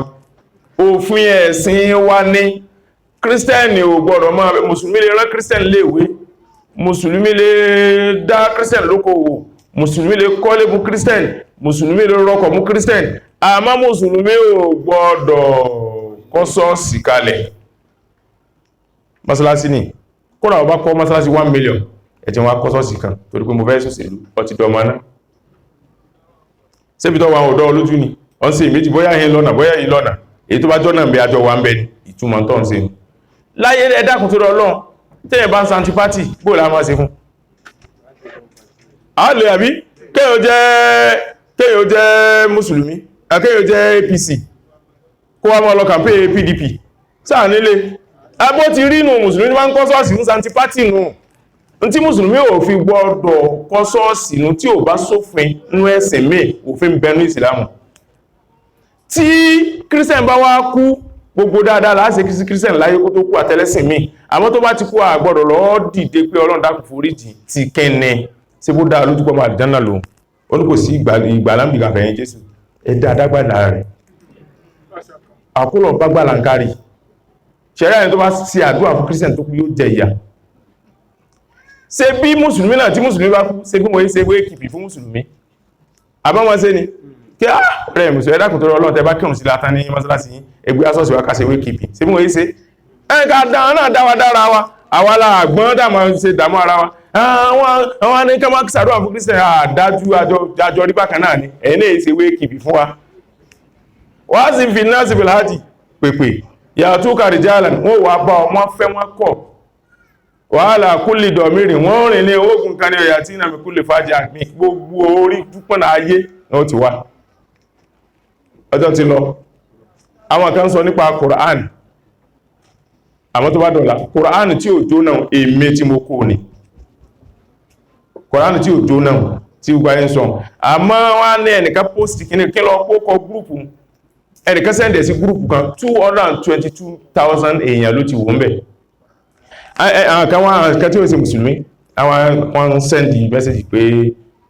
òfin ẹ̀sìn wa ní kírísítẹ̀nì ò gbọ́dọ̀ máa mùsùlùmí lè rán kírísítẹ̀nì léèwé mùsùlùmí lè dá kírísítẹ̀nì lókòwò mùsùlùmí lè kọ́lé mú kírísítẹ̀nì mùsùlùmí lè rọkọ̀ mú kírísítẹ̀nì àmá mùsùlùmí ò gbọ́dọ̀ kọ́ ṣọ́ọ̀ṣì kalẹ̀ mọ́sálásí ní kódà ọba kọ́ mọ́sálásí 1 million ẹ̀jẹ̀ wọn kọ́ ṣọ́ọ̀ṣì kan torí pé mo fẹ́ ṣòṣèlú ọtí dọ́mọ náà ṣébi tó wà ọ̀dọ́ olójú ni wọ́n sì méjì bóyá yìí lọ́nà bóyá yìí lọ́nà èyí tó bá jọ́nà ń bẹ àjọ wa ń bẹ ní ìtumọ̀ tó ń ṣe ni láyé ẹ̀dàkùn tó lọ́lọ́ tẹ́yẹ̀ bá ń santi pátì bóòlà máa ṣe fún a lè àbí kéyò jẹ́ mùsùlùmí kéyò jẹ́ APC kó wá mọ́ lọ kàmpé PDP sáà nílé agbó ti rí nù mùsùlùmí máa ń kọ́ sọ́ọ̀sì ń santi pátì nù tí mùsùlùmí ò fi gbọ́dọ̀ kọ́ sọ́ọ̀sì nù tí ò bá sófin nú ẹ̀sìn mẹ́ òfin bẹnu ìsìlámù tí kírísẹ̀n bá wá kú gbogbo dáadáa láàṣẹ kírísẹ̀n láyé kó tó kú àtẹ́lẹ́sìn mí àmọ́ tó bá ti kú àgbọ́dọ̀ lọ dìde pé Ọlọ́run dákun foríjì ti kẹ́ni sí bó dáa lójúpọ̀ máa àlùjánnà lòun ó ní kò sí ìgbàlámbìgà fẹ̀yìn Jésù ẹ̀dá adágbàdà rẹ̀ àkólọ̀ bágbàlà ń kárí ṣẹ̀rẹ́ ẹni tó bá sí àdúrà fún kírísẹ̀n tó kú yóò jẹ ìyà ṣe bí mùsùlùmí náà tí mùsùlùmí bá kú ṣe bí wọ́n ṣe wé kìpì fún mùsùlùmí àbáwọn ṣe ni kí á rẹ̀ mùsùlùmí ẹ̀dàkùn tó rọ Ọlọ́run tẹ́ bá kírun sí látán ní mọ́sálásí ẹgbẹ́ asọ́sì wa kàṣẹ wé kìpì ṣe bí wọ́n ṣe ẹ̀ka dáwọn náà dáwà dára wa àwa la àgbọ́n dàmọ́ ṣe dàmú ara wa àwọn ní kí wọ́n ṣàdúrà fún kírísítẹ̀ àdájú àjọ rí bákan náà ni ẹ̀yìn náà ṣe wé kìpì fún wa wá sí fi náà sí fi láti pèpè yàtú kàrìjálà wọ́n wà bá ọmọ fẹ́ wọn kọ̀ wàhálà kúlì dọ̀mírì wọ́n rìn ní ogun kan ní ọ̀yà tí ìnàmì kúlì fàájì àgbì gbogbo orí púpọ̀nà ayé náà ti wà ọjọ́ ti lọ àwọn kan sọ nípa Kùránì àmọ́ tó bá dọ̀la Kùránì tí ò jóná èmé tí mo kó ní Kùránì tí ò jóná tí ó gbáyé sọ àmọ́ wọ́n ní ẹnìkan post kí lọ kókọ gúrùpù ẹnìkan sẹ́ndẹ̀ sí gúrùpù kan 222,000 èèyàn ló ti wò ń bẹ̀ àwọn kan tí ó ṣe mùsùlùmí àwọn sẹ́ndì mẹ́sẹ̀jì pé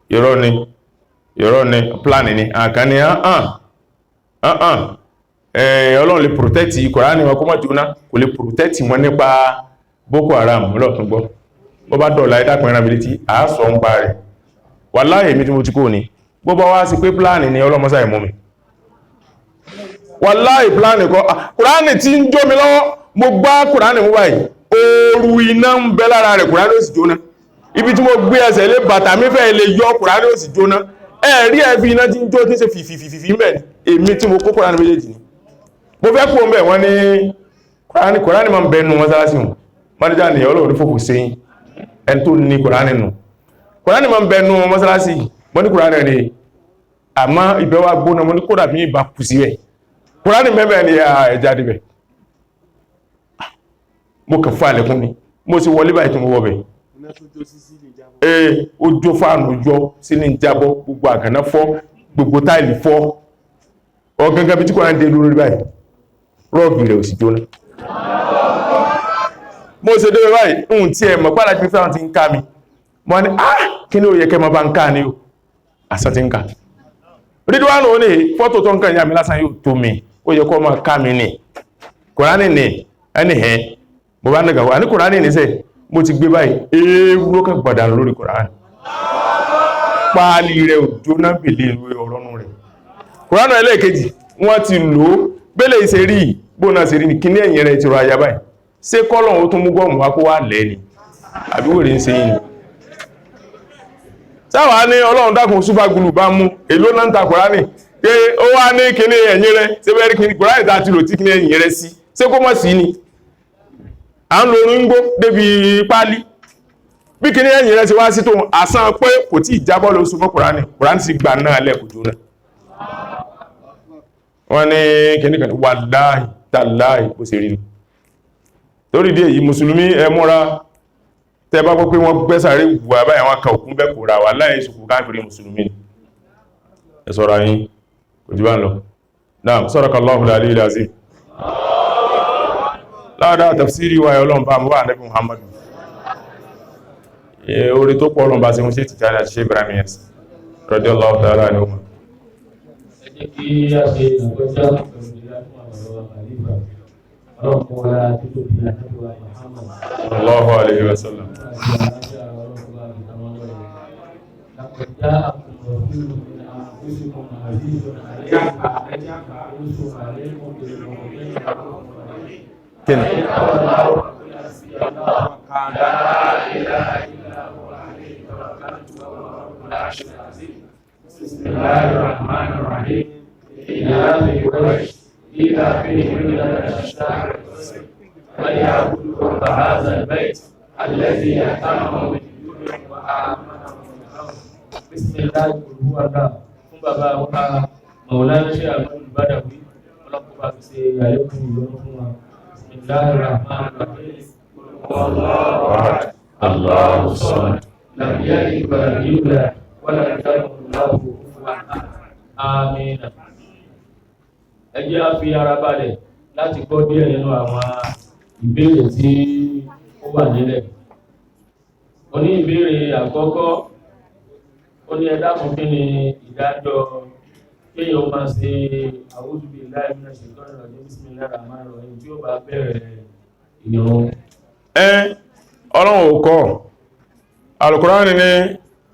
irọ́ ni plan ni àkàn ni Ọlọ́run lè protect Kùránì wọn kó mọ̀ jóná, kò lè protect wọn nípa Boko Haram lọ́tún gbọ́. Bọ́ bá dọ̀la ìdápin ẹran militi àásọ̀ ń pa rẹ̀. Wàláhì èmi tí mo ti kó ní bó bá wá sí pé plan ni ọlọ́mọsá ìmú mi. Wàláhì plan kọ́ Kùránì tí ń jó mi lọ́wọ́, mo gbá Kùránì mú báyìí, ooru iná ń bẹ lára rẹ̀, Kùránì ó sì jóná. Ibi tí mo gbé ẹsẹ̀ lé bàtà mi fẹ́ lè yọ, Kùránì ó sì jóná. Ẹ̀rí ẹ̀fí iná tí ń jó tí ń ṣe fìfìfìfì mẹ́ èmi tí mo kó Kùránì méjèèjì ni. Mo fẹ́ kó mẹ́ wọ́n ní Kùránì máa ń bẹnu mọ́sálásí wọn. Mọ́níjà ni Ọlọ́run fòkù sẹ́yìn ẹni tó ní Kùránì nù. Kùránì máa ń bẹnu mọ́sálásí, mo ní Kùránì rẹ̀ àmọ́ ibẹ̀ wá gbóná, mo ní kódà bí ìbá kù sí rẹ̀. Kùránì mẹ́bẹ̀ ni ẹja dìbẹ̀. Mo kàn fà lẹ́kún ni, mo sì wọlé báyìí tí mo wọ́ bẹ̀. Ó jó fáànù yọ sí ní jábọ́, gbogbo àgànná fọ́, gbogbo táìlì fọ́. Ọ̀gangan bí tí Kùránì dé lórí báyìí, rọ́ọ̀gì rẹ̀ ò sì jóná. Mo ṣe dé báyìí, tí ẹ mọ̀ pàdà tí fẹ́ràn ti ń ká mi. Mo ní, kí ni ó yẹ kẹ́ ma bá ń ká ní o? Àṣà ti ń ká. Rídíwánù ó ní fọ́tò tó ń kàn yà mí lásán yóò tó mi, ó yẹ kó máa ká mi ní. Kùránì ní ẹni ẹ̀, mo bá nìgbà wà ní Kùránì ní sẹ́, mo ti gbé báyìí, ewu ló kàn gbàdà lórí Kùránì. Páálí rẹ̀ ò jóná bèlè ìwé ọ̀rọ̀nù rẹ̀. Kùránì ẹlẹ́ẹ̀kejì, wọ́n ti lò ó, bẹ́lẹ̀ ìṣerí, bóná ṣe rí ní kíní ẹ̀yìn rẹ̀ ti rọ ayá báyìí. Ṣé kọ́lọ̀ ó tún mú gọ́ọ̀mù wá kó wá lẹ́ni? Àbí wèrè ń ṣe yìí ni? Sáwà ní Ọlọ́run dákun súpà gùlù bá mú, èló náà ń ta Kùránì, pé ó wá ní kíní ẹ̀yìn rẹ̀, ṣé bẹ́ẹ̀ rí kíní Kùránì tá ti lò tí kíní ẹ̀yìn rẹ̀ sí, ṣé kó mọ̀ sí ni? À ń lo orin gbó débi páálí. Bí kíní ẹ̀yìn rẹ̀ ṣe wá sí tóun, àsán pé kò tí ìjábọ́ ló súnmọ́ Kùránì, Kùránì sì gbà náà lẹ́kùn jóná. Wọ́n ní kíní kan, wàláhì, tàláhì, bó ṣe rí ni. Torí dé èyí Mùsùlùmí ẹ múra, tẹ bá gbọ́ pé wọ́n gbẹ́sàrí wà báyìí wọ́n ka òkun bẹ́ kò ra wà láì ṣùkú káàkiri Mùsùlùmí ni. Ẹ sọ́ra yín, kò jí bá ń lọ. Naam, sadakallahu al-aliyyil azim. Láàdá tafsiri wa Ọlọ́run bá mú bá Ànábì Muhammad. Orí tó pọ̀ Ọlọ́run bá sí mú sí Tijani àti Sheikh Ibrahim Niasse. Radiyallahu ta'ala anhuma. Ẹ jẹ́ kí a ṣe ìgbọ́já Allahu alayhi wa sallam. Bismillahirrahmanirrahim. إذا فيه من الشهر فليعبدوا رب هذا البيت الذي أطعمهم من جوع وآمنهم من خوف. بسم الله هو الله fún bàbá wa Maulana Sheikh Abdul Badawi ọlọ́pàá bá fi ṣe àlékún ìlú fún wa. Bismillahir Rahmanir Rahim. Allahu Akbar. Allahu Samad. Lam yalid wa lam yulad wa lam yakul lahu kufuwan ahad. Àmín. Ẹ jẹ́ á fi ara balẹ̀ láti gbọ́ díẹ̀ nínú àwọn ìbéèrè tí ó wà nílẹ̀. Ó ní ìbéèrè àkọ́kọ́, ó ní ẹ dákun kí ni ìdájọ́ kéèyàn máa ṣe a'udhu billahi minash shaitanir rajim bismillahir rahmanir rahim tí ó bá bẹ̀rẹ̀ ìrun. Ọlọ́run ò kọ́ Al-Qur'an ní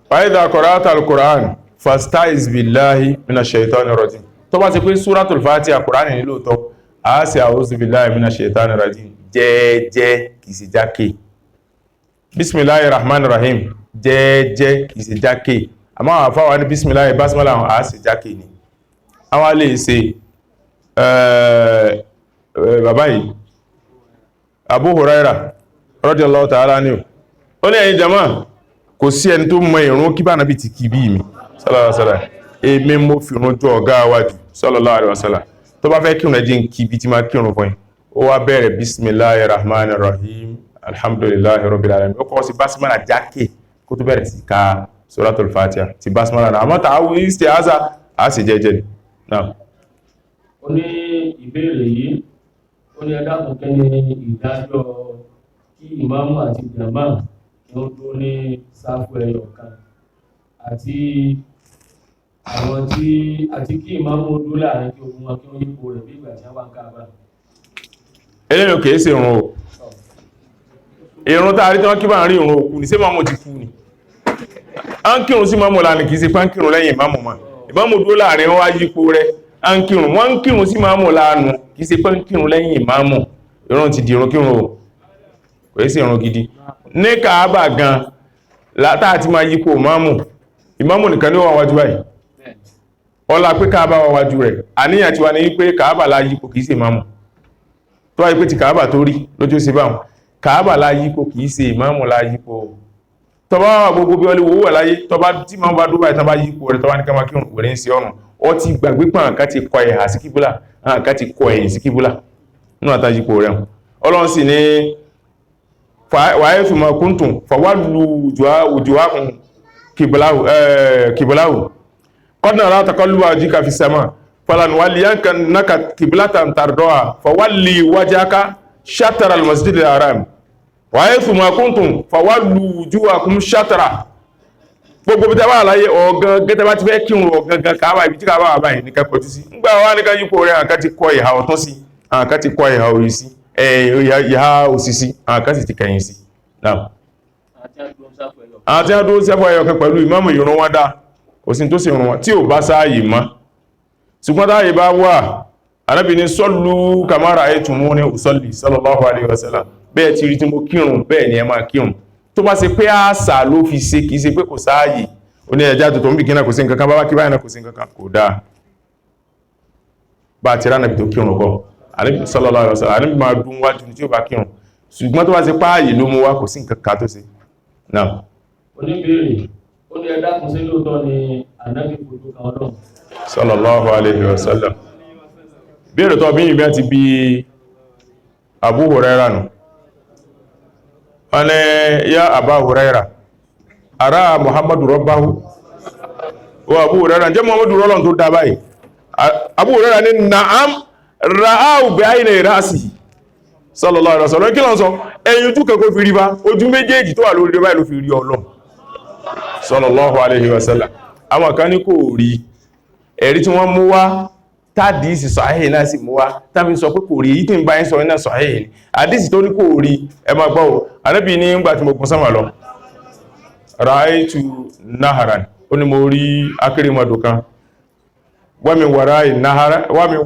fa idha qara'ta al-Qur'an fasta'iz billahi minash shaitanir rajim. Tó bá ti pé Suratul Fatiha Qur'an ní lóòtọ́, a ṣe a'udhu billahi minash shaitanir rajim jẹ́ẹ́jẹ́ kìí ṣe jákè. Bismillahir Rahmanir Rahim jẹ́ẹ́jẹ́ kìí ṣe jákè. Àmọ́ àwọn afáwà ní Bismillahir basmala àwọn a ṣe jákè ni. Àwọn lè ṣe bàbá yìí, Abu Huraira radiyallahu ta'ala anhu. Ó ní ẹ̀yin jama, kò sí ẹni tó mọ ìrun kí bá nàbí ti kí bí mi. Sallallahu alaihi wasallam. Èmi mo fi rún jọ ọ̀gá wájú sallallahu alaihi wasallam. Tó bá fẹ́ kírun ẹjí ń kí bí tí máa kírun fún yín, ó wá bẹ̀rẹ̀ Bismillahir Rahmanir Rahim alhamdulillahi rabbil alamin. Ó kọ́ sí basmala jákè kó tó bẹ̀rẹ̀ sí ka Suratul Fatiha ti basmala náà. Àmọ́ tààwù isti'aza á sì jẹ́jẹ́ ni. Náà. Ó ní ìbéèrè yìí, ó ní ẹ dákun kí ni ìdájọ́ kí ìmáàmù àti jàmáà kí ó tó ní sáfù ẹyọ kan àti àwọn tí àti kí ìmáàmù dúró láàrin kí ogun wọn kí wọ́n yípo rẹ̀ bí ìgbà tí wọ́n bá ń káàbà. eléyìn kìí ṣe ìrun o ìrun tààrí tí wọ́n kí bá ń rí ìrun òkú ní sí máàmù ti kú ni a ń kírun sí máàmù lánìí kìí ṣe pé ń kírun lẹ́yìn ìmáàmù ma ìmáàmù dúró láàrin wọ́n wá yípo rẹ̀ a ń kírun wọ́n ń kírun sí máàmù lánù kìí ṣe pé ń kírun lẹ́yìn ìmáàmù ìrun ti di ìrun kírun o kò sí ìrun gidi ní Káàbà gan látà tí máa yípo ìmáàmù nìkan ní wọ́n wájú báyìí ọlá pé Káàbà wà wájú rẹ̀ àníyàn ti wà ní wípé Káàbà la yípo kìí ṣe ìmáàmù tó wáyé pé ti Káàbà tó rí lójú sí báwọn Káàbà la yípo kìí ṣe ìmáàmù la yípo tọba wà gbogbo bí wọlé wòwò láyé tọba tí máa bá dúbà ìtàn bá yípo rẹ̀ tọba ní ká máa kírun wèrè ń sí ọ̀run ọ ti gbàgbé pọ̀ àǹká ti kọ ẹ̀hà sí kíbúlà àǹká ti kọ ẹ̀yìn sí kíbúlà nínú àtàjípo rẹ̀ Ọlọ́run sì ní wàáyé fi máa kúntùn fọwọ́lù òjòwákùn kìbúláwù ọdún ara takọlùwà jíkà fi sẹ́mà falanuwaliyanka kiblatan tardoa fawalli wajaka shatara almasjid al-haram wa haythu ma kuntum fawallu wujuhakum shatara gbogbo bí tẹ́bà àlàyé ọ̀gán gẹ́tẹ́bà ti fẹ́ kírun ọ̀gangan Káàbà ibi tí Káàbà wà báyìí ní kẹ́kọ̀ọ́ tí sí ńgbà wá ní ká yípo rẹ̀ àǹká ti kọ ìhà ọ̀tún sí àǹká ti kọ ìhà òyì sí ìhà òsì sí àǹká sì ti kẹ̀yìn sí àti àdúró sẹ́fọ̀ ẹ̀yọ̀kẹ́ pẹ̀lú ìmáàmù ìrun wọn dá kò sí tó sì rún wọn tí ò bá sáàyè mọ́ ṣùgbọ́n táyè bá wà Ànábì ní sọ́lú kàmárà ẹ̀tùmú ní òsọ́lì sallallahu alaihi wasallam bẹ́ẹ̀ ti rí tí mo kírun bẹ́ẹ̀ ni ẹ máa kírun tó bá ṣe pé àṣà ló fi ṣe kìí ṣe pé kò sáàyè ó ní ẹjá tó ń bí kí náà kò sí nǹkankan bá kí báyìí náà kò sí nǹkankan kò dáa bá ti rá Ànábì tó kírun kọ́ Ànábì sallallahu alaihi wasallam Ànábì máa dún wájú ní tí ó bá kírun ṣùgbọ́n tó bá ṣe páàyè ló mú wá kò sí nǹkankan tó ṣe náà oníbèrè ó ní ẹ̀dá kùn sí lóòótọ́ ni Ànábì fojú kan Ọlọ́run sallallahu alaihi wasallam bèèrè tó bí ìbẹ́ ti bí Abu Huraira nù wọ́n ni ya Aba Huraira ara Muhammadu rabbahu o Abu Huraira jẹ́ Muhammadu rọ́lọ́n tó dá báyìí Abu Huraira ni na'am ra'áù bi ayni ra'sihi sallallahu alaihi wasallam kí ló ń sọ ẹ̀yìn ojú kẹ́kọ́ fi rí bá ojú méjèèjì tó wà lórí báyìí ló fi rí Ọlọ́run sallallahu alaihi wasallam àwọn kan ní kò rí ẹ̀rí tí wọ́n mú wá tàdísì sahih náà sì mú wá tàbí sọ pé kò rí yìí tí ń bá ń sọ iná sahih ní àdísì tó ní kò rí ẹ máa gbọ́ Ànábì ní ńgbà tí mo gùn sánmà lọ ra'aytu naharan ó ní mo rí akérèmọdò kan wa min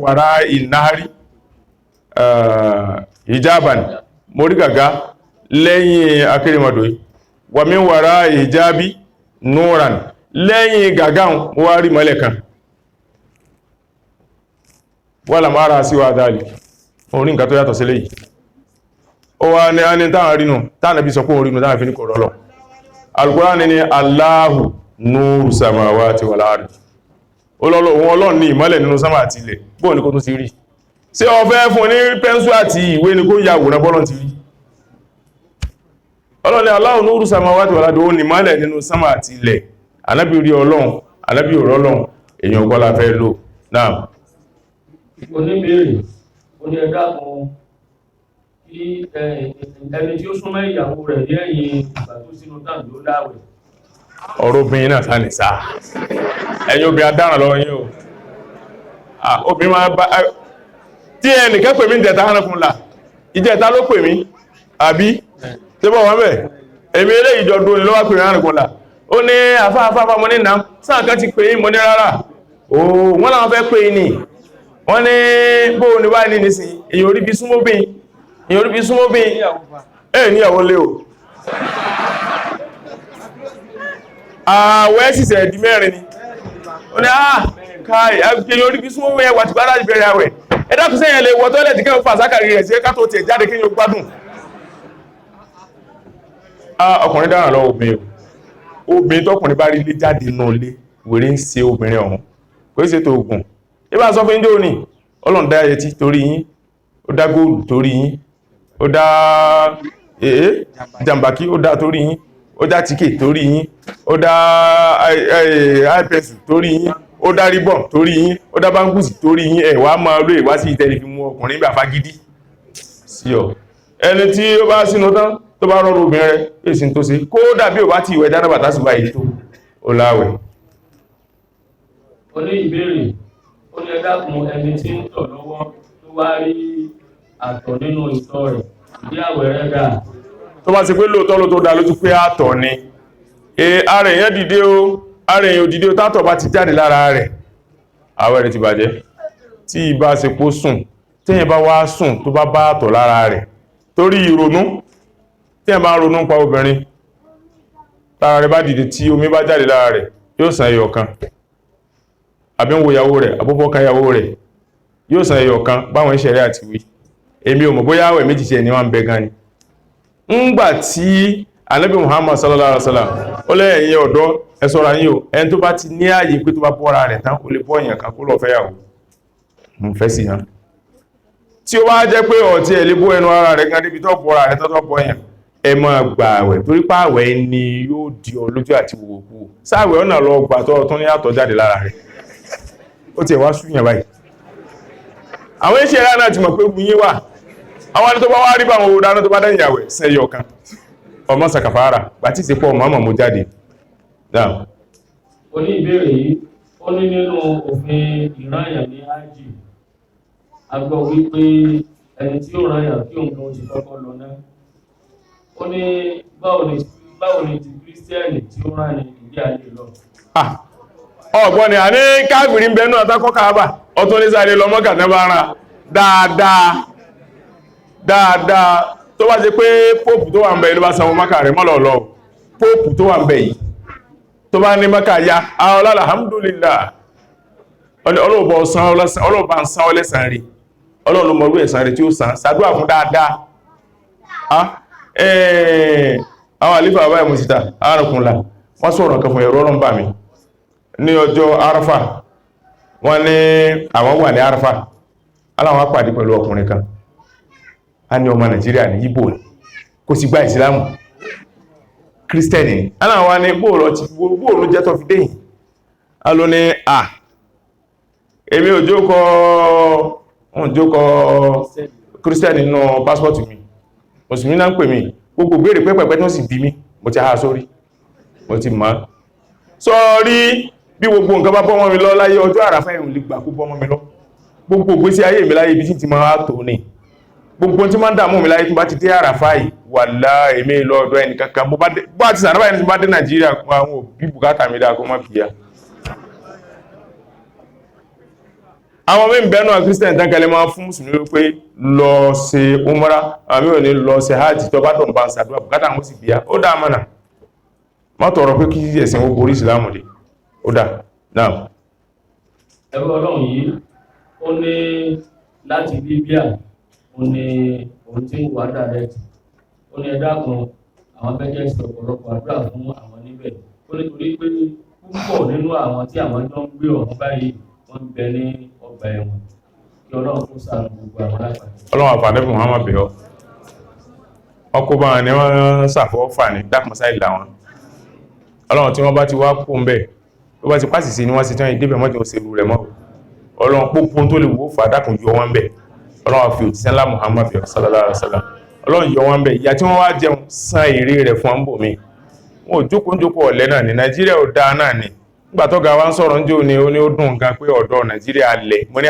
wara'i nahari hijaban mo rí gàgá lẹ́yìn akérèmọdò yìí wa min wara'i hijabi nuran lẹ́yìn gàgá mo wá rí mọ́lẹ̀ kan wọ́la mara sí wà dáàlì orí nǹkan tó yàtọ̀ sílé yìí ó wá ní a ní táwọn rínú táwọn bí sọ pé orínú táwọn fi ní kọ̀rọ̀ lọ Al-Qur'ani ni Allahu nuru samawati wal ardi òun Ọlọ́run ní ìmọ́lẹ̀ nínú sámà àti ilẹ̀ bóò ní kó tó ti rí ṣé ó fẹ́ fún ní pẹ́ńsù àti ìwé ní kó yàwòrán bọ́lọ̀ ti rí Ọlọ́run ni Allahu nuru samawati wal ardi ó ní ìmọ́lẹ̀ nínú sámà àti ilẹ̀ Ànábì rí Ọlọ́run Ànábì ò rọ́lọ́run èèyàn kọ́ la fẹ́ lò náà oníbèrè ó ní ẹ̀dá kan kí ẹni tí ó súnmọ́ ìyàwó rẹ̀ ní ẹ̀yìn ìgbà tó sínú tàn ló láwẹ̀. ọ̀rọ̀ obìnrin náà sáà ní sáà ẹ̀yin obìnrin adáràn lọ́wọ́ yín o obìnrin máa bá tí ẹnìkẹ́ pè mí ń tẹ̀ta hánà fún la ìjẹta ló pè mí àbí tí bọ́ wọ́n bẹ̀ èmi ilé ìjọdún ni ló wá pè mí hánà fún la ó ní àfáàfáà mọ́ ní nàá sáà kan ti pè yín mọ́ ní rárá wọ́n làwọn fẹ́ pè yín ni wọ́n ní bóò ní báyìí nìsìn èyàn orí bí súnmọ́bìn ẹ̀ níyàwó lé o àwẹ́ sísẹ̀ ẹ̀dì mẹ́rin ni ó ní káì èyàn orí bí súnmọ́bìn ẹwà ti bára ìbẹ̀rẹ̀ àwẹ̀ ẹ̀dàkùn sẹ́yìn lè wọ́ tọ́lẹ̀ tí kẹ́ fà sákàrí rẹ̀ sí ẹ́ká tó tẹ̀ jáde kí yóò gbádùn ọkùnrin dára lọ obìnrin tọkùnrin bá rí lé jáde náà lé wèrè ń ṣe obìnrin ọ̀hún kò í ṣe tó ogun ìbá sọ fún ìjọ́ ní Ọlọ́run dá ẹyẹtí torí yín ó dá góòlù torí yín ó dá jàmbàkí ó dá torí yín ó dá tíkè torí yín ó dá ips torí yín ó dá ríbọ̀n torí yín ó dá báńgùsì torí yín ẹ̀wà máa ló ìwá sí ìtẹ́lẹ̀ fi mú ọkùnrin bá fagídí sí ọ ẹni tí ó bá sínú tán tó bá rọrùn obìnrin rẹ̀ èsì tó ṣe kó dàbí ò bá ti ìwẹ̀ dáná bàtà sí báyìí tó ó láwẹ̀. Ó ní ìbéèrè, ó ní ẹ dákun ẹni tí ń tọ̀ lọ́wọ́ tó wá rí àtọ̀ nínú ìtọ̀ rẹ̀, ìdí àwẹ̀ rẹ̀ dà. Tó bá ṣe pé lóòótọ́ ló tó dá lójú pé àtọ̀ ni ara èèyàn dìde o, ara èèyàn òdìdé o, tátọ̀ bá ti jáde lára rẹ̀ àwẹ̀ rẹ̀ ti bàjẹ́. Tí ìbá ṣe pó sùn, téèyàn bá wá sùn tó bá bá àtọ̀ lára rẹ̀ torí ìrònú, téèyàn bá ronú pa obìnrin tára rẹ̀ bá dìde tí omi bá jáde lára rẹ̀ yóò san ẹyọ kan, àbí ń wo ìyàwó rẹ̀ àbúfọ́ká ìyàwó rẹ̀ yóò san ẹyọ kan báwọn ìṣẹ̀rẹ́ àti wí. Èmi ò mọ̀ bóyá àwẹ̀ méjì ṣe ni wọ́n ń bẹ gan ni. Ńgbà tí Ànábì Muhammad sallallahu alaihi wasallam ó lẹ́yìn ọ̀dọ́ ẹ ṣọ́ra yín o, ẹni tó bá ti ní ààyè pé tó bá bọ́ra rẹ̀ tán ó lè bọ́ èèyàn kan kó lọ fẹ́yàwó mo fẹ́ sí hàn. Tí ó wá jẹ́ pé ọ̀tí ẹ̀ lè bó ẹnu ara rẹ̀ gan débi tó bọ́ra rẹ̀ tó bọ́ èèyàn, ẹ máa gba àwẹ̀ torí pé àwẹ̀ ni yóò di ọ lójú àti wòwòkú. Sáàwẹ̀ ọ̀nà lọ gbà tó tún ní àtọ̀ jáde lára rẹ̀ ó ti wá súyàn báyìí. Àwọn iṣẹ́ rẹ̀ náà ti mọ̀ pé wúyé wà, àwọn ẹni tó bá wá rí báwọn owó dáná tó bá dẹ́yìn àwẹ̀ sẹ́yọ kan ọmọ sàkàfàárà gbàtí sí pọ̀ mọ́mọ̀ mú jáde. Ó ní ìbéèrè yìí, ó ní nínú òfin ìrànyàn ní ájì a gbọ́ wípé ẹni tí ó rànyàn kí òun kan ti kọ́kọ́ lọ náà. Ó ní báwo ni ti kírísítẹ́nì tí ó rànyàn ìdí ayé lọ. Ọ̀gbọ́n ni a ní káàkiri ń bẹ náà tákọ́ Káàbà ọtún ní sáré lọ Mọ́kà náà bá rán dáadáa tó bá jẹ́ pé póòpù tó wà ń bẹ ló bá sanwó Mọ́kà rẹ̀ mọ́lọ̀lọ́ póòpù tó wà ń bẹ yìí tó bá ní Mọ́kà ya ọlọ́lá alhamdulillah ọlọ́ọ̀bá ń san ọlẹ́sàn rí ọlọ́ọ̀lọ́mọ̀rú ẹ̀sàn rí tí ó san ṣàdúrà fún dáadáa. Àwọn àlífà àbáyé mọ̀síta àárùkúnlá wọ́n sọ̀rọ̀ kan fún ẹ̀rọ ọ̀rọ̀ ń bà mí ní ọjọ́ Arafa. Wọ́n ní àwọn wà ní Arafa aláwọn pàdé pẹ̀lú ọkùnrin kan, a ní ọmọ Nàìjíríà ní Ìgbò kò sì gba ìsìlámù kírísítẹ́nì ni aláwọn wá ní bóòlù jẹ́ tó fi déyìn. A ló ní èmi ò jókòó kírísítẹ́nì nínú pásítọ̀tù mi, mùsùlùmí náà ń pè mí, gbogbo béèrè pẹ́pẹ́pẹ́ tó sì bí mi mo ti há sórí mo ti mọ̀. Sọ́rí bí gbogbo nǹkan bá bọ́mọ́ mi lọ láyé ọjọ́ àràfá ẹ̀rùn lè gbà kó bọ́mọ́ mi lọ, gbogbo ìgbésí ayé mi láyé ibi tí ti máa tó ní gbogbo tí máa ń dààmú mi láyé tó bá ti dé àràfá yìí wàláhì èmi lọ́dọ̀ ẹni kankan bá ti sàràfá ẹni tó bá dé Nàìjíríà àwọn òbí bùkátà mi dáa kó má bìíyà. Àwọn mí bẹ̀rẹ̀ náà Christian tánkẹlẹ̀ máa fún mùsùlùmí pé lọ ṣe umara àmì ò ní lọ ṣe hajj tó bá tọ̀ bá ń sàdúrà bùkátà wọn sì bìíyà. Ó dá mọ́nà má tọrọ pé kí ẹ̀sìn ó borí ìsìlámù dé ó dá náà. Ẹ̀rọ Ọlọ́run yìí ó ní láti Libya ó ní ohun tí ń wà dàrẹ́tì, ó ní ẹ dákun àwọn fẹ́jẹ́ sí ọ̀pọ̀lọpọ̀ àdúrà fún àwọn níbẹ̀, ó ní torí pé púpọ̀ nínú àwọn tí àwọn jọ ń gbé ọ̀hún báyìí wọ́n ń bẹ ní ọgbà ẹ̀wọ̀n kí Ọlọ́run kó ṣàánú gbogbo àwọn lápapọ̀. Ọlọ́run àfààní fún Muhammad bẹ̀ọ́ ọkọ̀ bá wọn ni wọ́n ṣàfọwọ́fà ní dákùnmọ́sá ìlà wọn. Ọlọ́run tí wọ́n bá ti wá kó ń bẹ̀ tó bá ti pàṣìṣe ni wọ́n ti tán ìdébẹ̀ mọ́jọ òṣèlú rẹ̀ mọ́. Ọlọ́run pópó tó lè wó fà dákùn yọ wọ́n bẹ̀. Ọlọ́run fi òtísẹ́ ńlá Muhammad sallallahu alaihi wasallam Ọlọ́run yọ wọ́n bẹ̀. Ìyà tí wọ́n wá jẹun san èrè rẹ̀ fún àmbò mi. Wọn ò jókòó ọ̀lẹ́ náà ní Nàìjíríà ò dáa náà ni. Nígbà tó ga wá ń sọ̀rọ̀ ń jò ní ó ní ó dùn gan pé ọ̀dọ̀ Nàìjíríà lẹ̀. Mo ní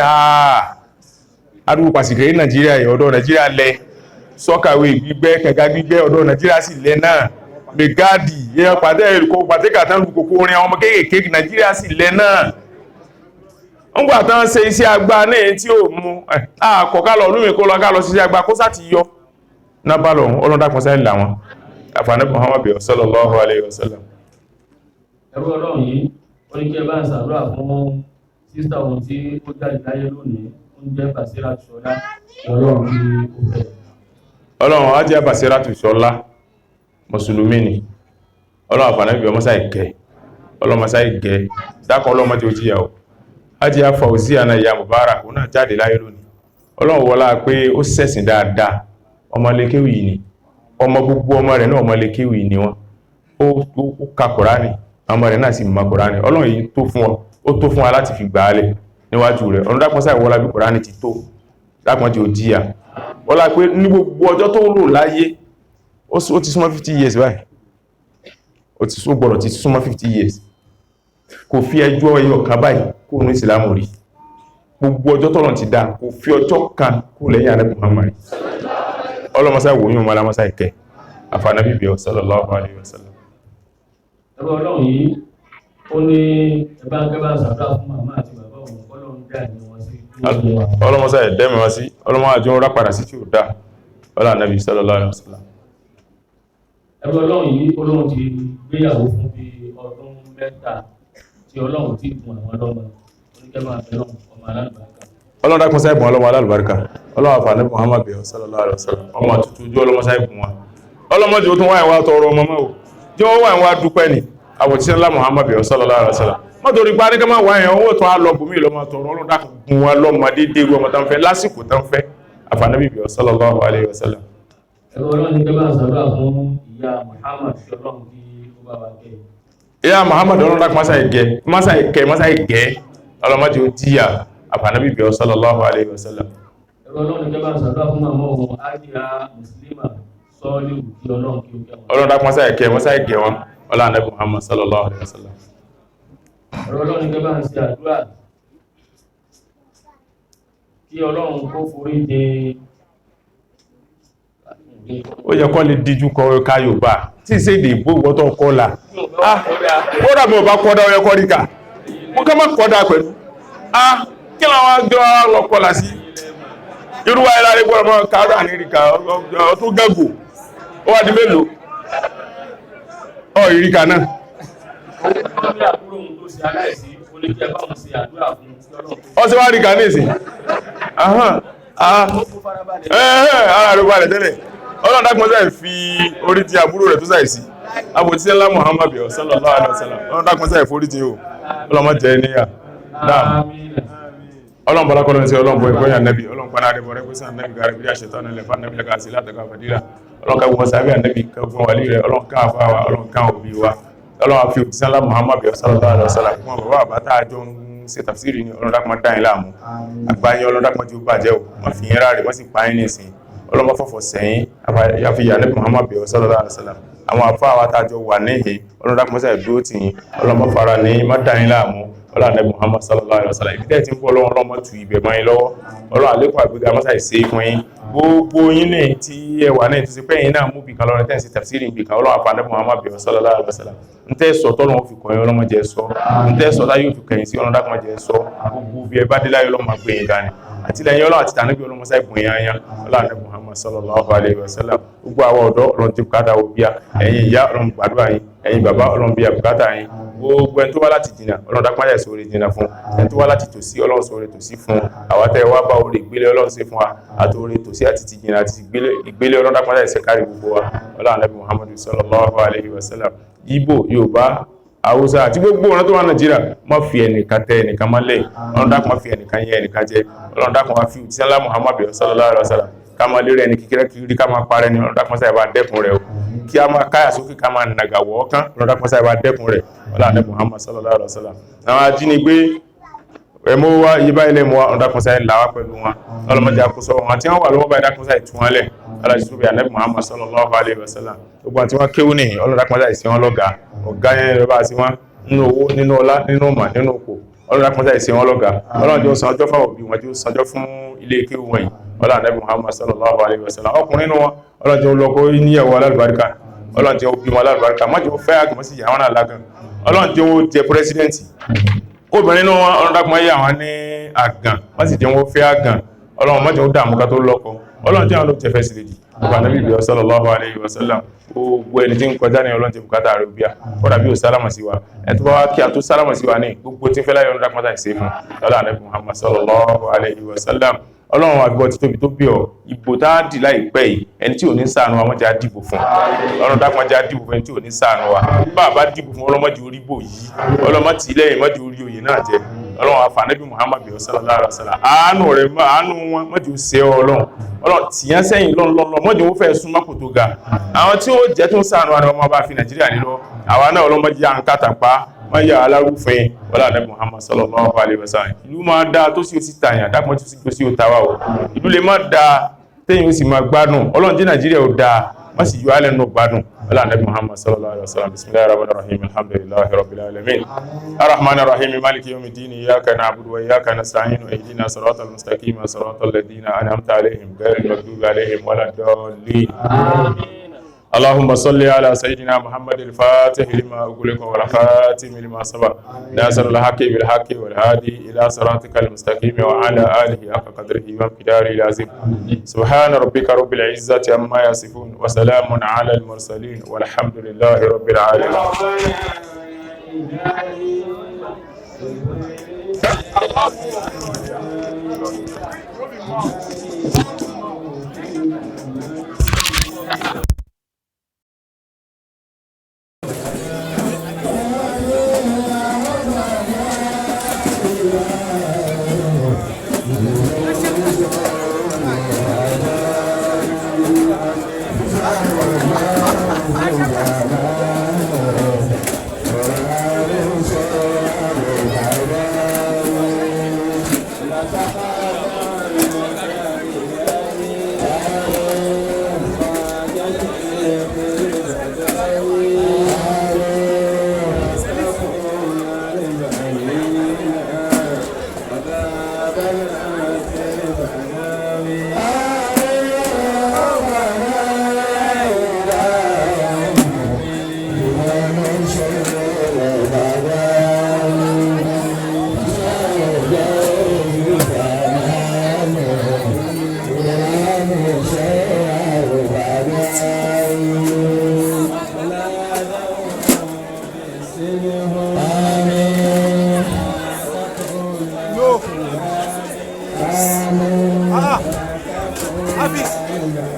adúgbò pàṣípẹ̀ Nàìjíríà yẹ ọ̀dọ̀ Nàìjíríà lẹ̀. Sọ́kàwé gbígbẹ́ kẹ̀kẹ́ gbígbẹ́ ọ̀dọ̀ Nàìjíríà sì lẹ̀ náà. Mẹ̀gáàdì yẹ pàdé ẹ̀rùkọ́ pàtíkà tán lù kòkó orin àwọn ọmọ kéèkéé Nàìjíríà sì lẹ náà. ń gbà tán ṣe iṣẹ́ agbá ní tí ó mú àkọ́kálọ̀ olúmi kó lọ ká lọ sí iṣẹ́ agbá kó sáti yọ nábàlọ̀ ọlọ́dàkùn sáì làwọn àfààní Muhammad sallallahu alaihi wasallam. Ẹ̀rọ Ọlọ́run yìí ó ní kí ẹ bá ń ṣàdúrà fún sísítà ohun tí ó jáde láyé lónìí ó ń jẹ́ Basira Ṣọlá Ọlọ́run ní ó fẹ́. Ọlọ́run á jẹ́ Basira Ṣọlá mùsùlùmí ni Ọlọ́run àfààní bí ọmọ sáì kẹ ọlọ́mọ sáì gẹ dákọ̀ ọlọ́mọ tí ó jíyà ó ájí Fauziya àna ìyá Mubarak ó náà jáde láyé lónìí. Ọlọ́run wọlá pé ó ṣẹ̀sìn dáadáa ọmọlékéwì ni ọmọ gbogbo ọmọ rẹ̀ náà ọmọlékéwì ni wọ́n ó ka Kùránì ọmọ rẹ̀ náà sì mọ̀ Kùránì. Ọlọ́run yìí tó fún wa láti fi gbà á lẹ̀ níwájú rẹ̀. Ọlọ́run dápọ̀ sáì wọlá bí Kùránì ti tó dápọ̀ tí ó jíyà wọlá pé ní gbogbo ọjọ́ tó lò láyé ó ti súnmọ́ 50 years báyìí ó gbọ́dọ̀ ti súnmọ́ 50 years kò fi ẹjọ́ ẹyọ kan báyìí kó ní ìsìlámù rí gbogbo ọjọ́ tọ́lọ̀ ti dá kò fi ọjọ́ kan kó lẹ́yìn Ànábì Muhammad ọlọ́mọsá ìwòyún ọmọ alámọsá ìkẹ́ àfànàbí bí sallallahu alaihi wasallam. ẹgbẹ́ ọlọ́run yìí ó ní ẹbá ń gẹ́bà sàdúrà fún màmá àti bàbá òun ọlọ́run dá ní wọn sí ọlọ́mọsá ẹ̀dẹ́mẹ̀ wá sí ọlọ́mọ àjọ ń rápadà sí tí ó dá ọlá Ànábì sallallahu alaihi wasallam. ẹgbẹ́ ọlọ́run yìí ọlọ́run ti gbéyàwó fún bí ọdún mẹ́ta tí ọlọ́run ti gun àwọn ọlọ́mọ oníkẹ́bà àbẹ́lọ́run ọmọ alálùbáríkà ọlọ́run dákun sáìbùn ọlọ́mọ alálùbáríkà ọlọ́run àfààní Muhammad sallallahu alaihi wasallam ọmọ àtútù ojú ọlọ́mọ sáìbùn wọn ọlọ́mọ jẹ́ ó tún wáyé wá tọrọ ọmọ mọ́ jẹ́ ó wáyé wá dúpẹ́ ni àwòtíṣẹ́ ńlá Muhammad sallallahu alaihi wasallam mọ́ torí pa ní kẹ́mà wáyé owó tó á lọ bùnmí lọ́mọ tọrọ ọlọ́run dákun gun wọn lọ́mọ dédé ọmọ tán fẹ́ lásìkò tán fẹ́ àfààní sallallahu alaihi wasallam. ẹgbẹ́ ọlọ́run ní kẹ́bà sàdúrà fún ìyá Muhammad tí ọlọ́run kí ó bá wa kẹ́ ìyá Muhammad ọlọ́run dákun mọ́sá ìgẹ́ ọlọ́mọdé ó tíyà àfààní sallallahu alaihi wasallam. ẹgbẹ́ ọlọ́run ní kẹ́bà sàdúrà fún màmá òun ájíà Mùsùlùmá sọ́ọ́lì kí ọlọ́run kí ó kẹ́ wọn. ọlọ́run dákun mọ́sá ìgẹ́ wọn ọlá Ànábì Muhammad sallallahu alaihi wasallam. ọlọ́run ní kẹ́bà ń ṣe àdúrà kí ọlọ́run kó forí jẹ ó yẹ kọ́ lè díjú kọ ká Yorùbá tí ìṣe èdè ìbò ìwọ́tọ̀ kọ́lá ó dàbí ọba kọ́dá ọyẹ kọ́ ríkà mú ká má kọ́dá pẹ̀lú kí làwọn àjọ lọ kọ́lá sí irúwà ìlàrí gbọ́nà mọ́ káàrà ní ríkà ọtún gẹ́gò ó wà di mélòó ìríkà náà ọ sí wá ríkà ní ìsìn ara rẹ̀ balẹ̀ tẹ́lẹ̀ ọlọ́run dákun sẹ́ fi orí ti àbúrò rẹ̀ tó sàìsí àbòtíṣẹ́ ńlá Muhammad sallallahu alaihi wasallam ọlọ́run dákun sẹ́ forí ti o ọlọ́mọ jẹ́ níyà náà ọlọ́run bọ́lá kọ́lọ́ sí ọlọ́run bọ́ ìgbóyà nẹ́bí ọlọ́run paná àdẹ́bọ̀ rẹ̀ kúsàn nẹ́bí gàrí bí àṣetọ́ nílẹ̀ fún nẹ́bí lẹ́ka sí látẹ̀kọ́ àfẹ́díra ọlọ́run kágun wọn sábẹ́ nẹ́bí kẹfún wàlí rẹ̀ ọlọ́run ká àfá wa ọlọ́run ká òbí wa ọlọ́run fi òtíṣẹ́ ńlá Muhammad sallallahu alaihi wasallam fún ọmọ bàbá àbátá àjọ ń ṣe tafsiri ní ọlọ́run dákun dáyìn láàmú àgbáyé ọlọ́run dákun tí ó bàjẹ́ ò wọ́n fi yẹn ráre wọ́n sì pa yín nísìn ọlọ́mọ fọ́fọ́ sẹ́yìn àfihàn nẹ́bí Muhammad sallallahu alaihi wasallam àwọn àfáà wa tàjọ wà níhè ọlọ́run dákun mọ́sá ìdúró tì yín ọlọ́mọ fara ní mọ́dáyìn láàmú ọlọ́run nẹ́bí Muhammad sallallahu alaihi wasallam ìbílẹ̀ tí ń bọ́ ọlọ́run ọlọ́mọ tu ibẹ̀ mọ́ yín lọ́wọ́ ọlọ́run àlékún àgbéga mọ́sá ìṣe fún yín gbogbo yín ní tí ẹ wà náà tó ṣe pé yín náà mú bìkan lọ́rọ̀ tẹ́ǹsì tafsiri bìkan ọlọ́run àfà nẹ́bí Muhammad sallallahu alaihi wasallam ń tẹ́ sọ tọ́lọ́run fi kàn yín ọlọ́mọ jẹ́ sọ ń tẹ́ sọ táyé òfin kẹ̀yìn sí ọlọ́run dákun jẹ́ sọ gbogbo bí ẹ bá dé láyé ọlọ́mọ gbé yín dání àti lẹ́yìn ọlọ́run àti tànàbí ọlọ́mọ sáì bùn yín ayán ọlọ́run nẹ́bí Muhammad sallallahu alaihi wasallam gbogbo àwọn ọ̀dọ́ ọlọ́run ti bùkátà wò bíà ẹ̀yin ìyá ọlọ́run gbàdúrà yín ẹ̀yin bàbá ọlọ́run bíà bùkátà yín gbogbo ẹni tó wá láti jìnnà ọlọ́run dápáyà ìṣòro jìnnà fún ẹni tó wá láti tòsí ọlọ́run sọ̀rọ̀ tòsí fún àwátẹ́ wá bá orí ìgbélé ọlọ́run sí fún wa àti orí tòsí àti ti jìnnà àti ìgbélé ọlọ́run dápáyà ìṣẹ́kárí gbogbo wa ọlọ́run nẹ́bí Muhammadu sallallahu alaihi wasallam Ìgbò Yorùbá Haúsá àti gbogbo ọ̀nà tó wà Nàìjíríà má fi ẹnìkan tẹ ẹnìkan mọ́lẹ̀ ọlọ́run dákun má fi ẹnìkan yẹ ẹnìkan jẹ ọlọ́run dákun má fi òtíṣẹ́ ńlá Muhammadu sallallahu alaihi wasallam ká máa lérè ẹni kékeré kiri ká máa parẹ́ ní ọlọ́run dákun sáyẹ̀ bá dẹ́kun rẹ̀ o kí a máa káyà sókè ká máa nàgà wọ́ kán ọlọ́run dákun sáyẹ̀ bá dẹ́kun rẹ̀ ọlọ́run nẹ́bí Muhammad sallallahu alaihi wasallam àwọn ajínigbé ẹmọ wa yí báyìí lẹ́mọ wa ọlọ́run dákun sáyẹ̀ làwá pẹ̀lú wọn ọlọ́mọdé àkóso wọn àti wọn wà lọ́wọ́ báyìí dákun sáyẹ̀ tún wọn lẹ̀ alájúsùbí ànẹ́bí Muhammad sallallahu alaihi wasallam gbogbo àti wọn kéwú nìyí ọlọ́run dákun sáyẹ̀ sí wọn lọ́gàá ọ̀gá yẹn lọ́ba sí wọn nínú owó nínú ọlá nínú ọmọ nínú òkò ọlọ́run dákun sáyẹ̀ sí wọn lọ́gàá ọlọ́run jọ san ọjọ́ fáwọn òbí wọn jọ sanjọ́ fún ilé kéwú wọn yìí ọlọ́run ànẹ́bí Muhammad sallallahu alaihi wasallam ọkùnrin nínú wọn ọlọ́run jẹ́ olóko níyàwó alálùbáríkà ọlọ́run jẹ́ obìnrin alálùbáríkà má jẹ́ fẹ́ àgbọ̀n sí ìyàwó náà lágàn ọlọ́run jẹ́ ó jẹ́ pírẹsidẹ́ǹtì obìnrin nínú wọn ọlọ́run dákun yà wọn ní àgàn má sì jẹ́ wọ́n fẹ́ àgàn ọlọ́run má jẹ́ ó dààmú ká tó lọ́kọ ọlọ́run jẹ́ àwọn ló jẹ́ fẹ́ sílẹ̀ ọba ànẹ́bí sallallahu alaihi wasallam gbogbo ẹni tí ń kọjá ní ọlọ́run jẹ́ bùkátà rẹ̀ bíà kọ́dà bí ó sálámà sí wa ẹni tó bá wá kí a tó sálámà sí wa ní gbogbo tí ń fẹ́ láyé ọlọ́run dákun ìṣe fún ọlọ́run ànẹ́bí Muhammad sallallahu alaihi wasallam ọlọ́run àgbọ̀ ti tóbi tó bí ọ ìbò tá a dì láìpẹ́ yìí ẹni tí ò ní ṣàánú wa wọ́n jẹ́ àdìbò fún ọlọ́run dákun jẹ́ àdìbò fún ẹni tí ò ní ṣàánú wa bá a bá dìbò fún ọlọ́mọdé orí bò yìí ọlọ́mọdé ilẹ̀ mọ́dé orí oyè náà jẹ́ ọlọ́run àfànẹ́bí Muhammad sallallahu alaihi wasallam àánú rẹ̀ àánú wọn mọ́dé ó ṣe ọlọ́run tìyàn sẹ́yìn lọ́nlọ́lọ́ mọ́dé ó fẹ́ súnmọ́ kò tó ga àwọn tí ó jẹ́ tó ń ṣàánú wa ni wọ́n bá fi Nàìjíríà nílọ àwa náà ọlọ́mọdé à ń kàtàpá wọ́n yà alárúfin wọ́n láàrín Muhammad sallallahu alaihi wasallam ìlú máa dáa tó sí ó sì tàyàn dákùn tó sí ó tàwà ò ìlú lè máa dáa téyìn ó sì máa gbádùn ọlọ́run jẹ́ Nàìjíríà ó dáa má sì yọ alẹ́ nù gbádùn ọlá Ànábì Muhammad sallallahu alaihi wasallam. Bismillahir rahmanir rahim, alhamdulillahi rabbil alamin, arrahmanir rahim, maliki yawmiddin, iyyaka na'budu wa iyyaka nasta'in, ihdina siratal mustaqim, siratal ladzina an'amta alaihim ghayril maghdubi alaihim waladdallin. اللهم صل على سيدنا محمد الفاتح لما أغلق والخاتم لما سبق ناصر الحق بالحق والهادي إلى صراطك المستقيم وعلى آله حق قدره ومقداره العظيم. سبحان ربك رب العزة عما يصفون وسلام على المرسلين والحمد لله رب العالمين. Hafiz.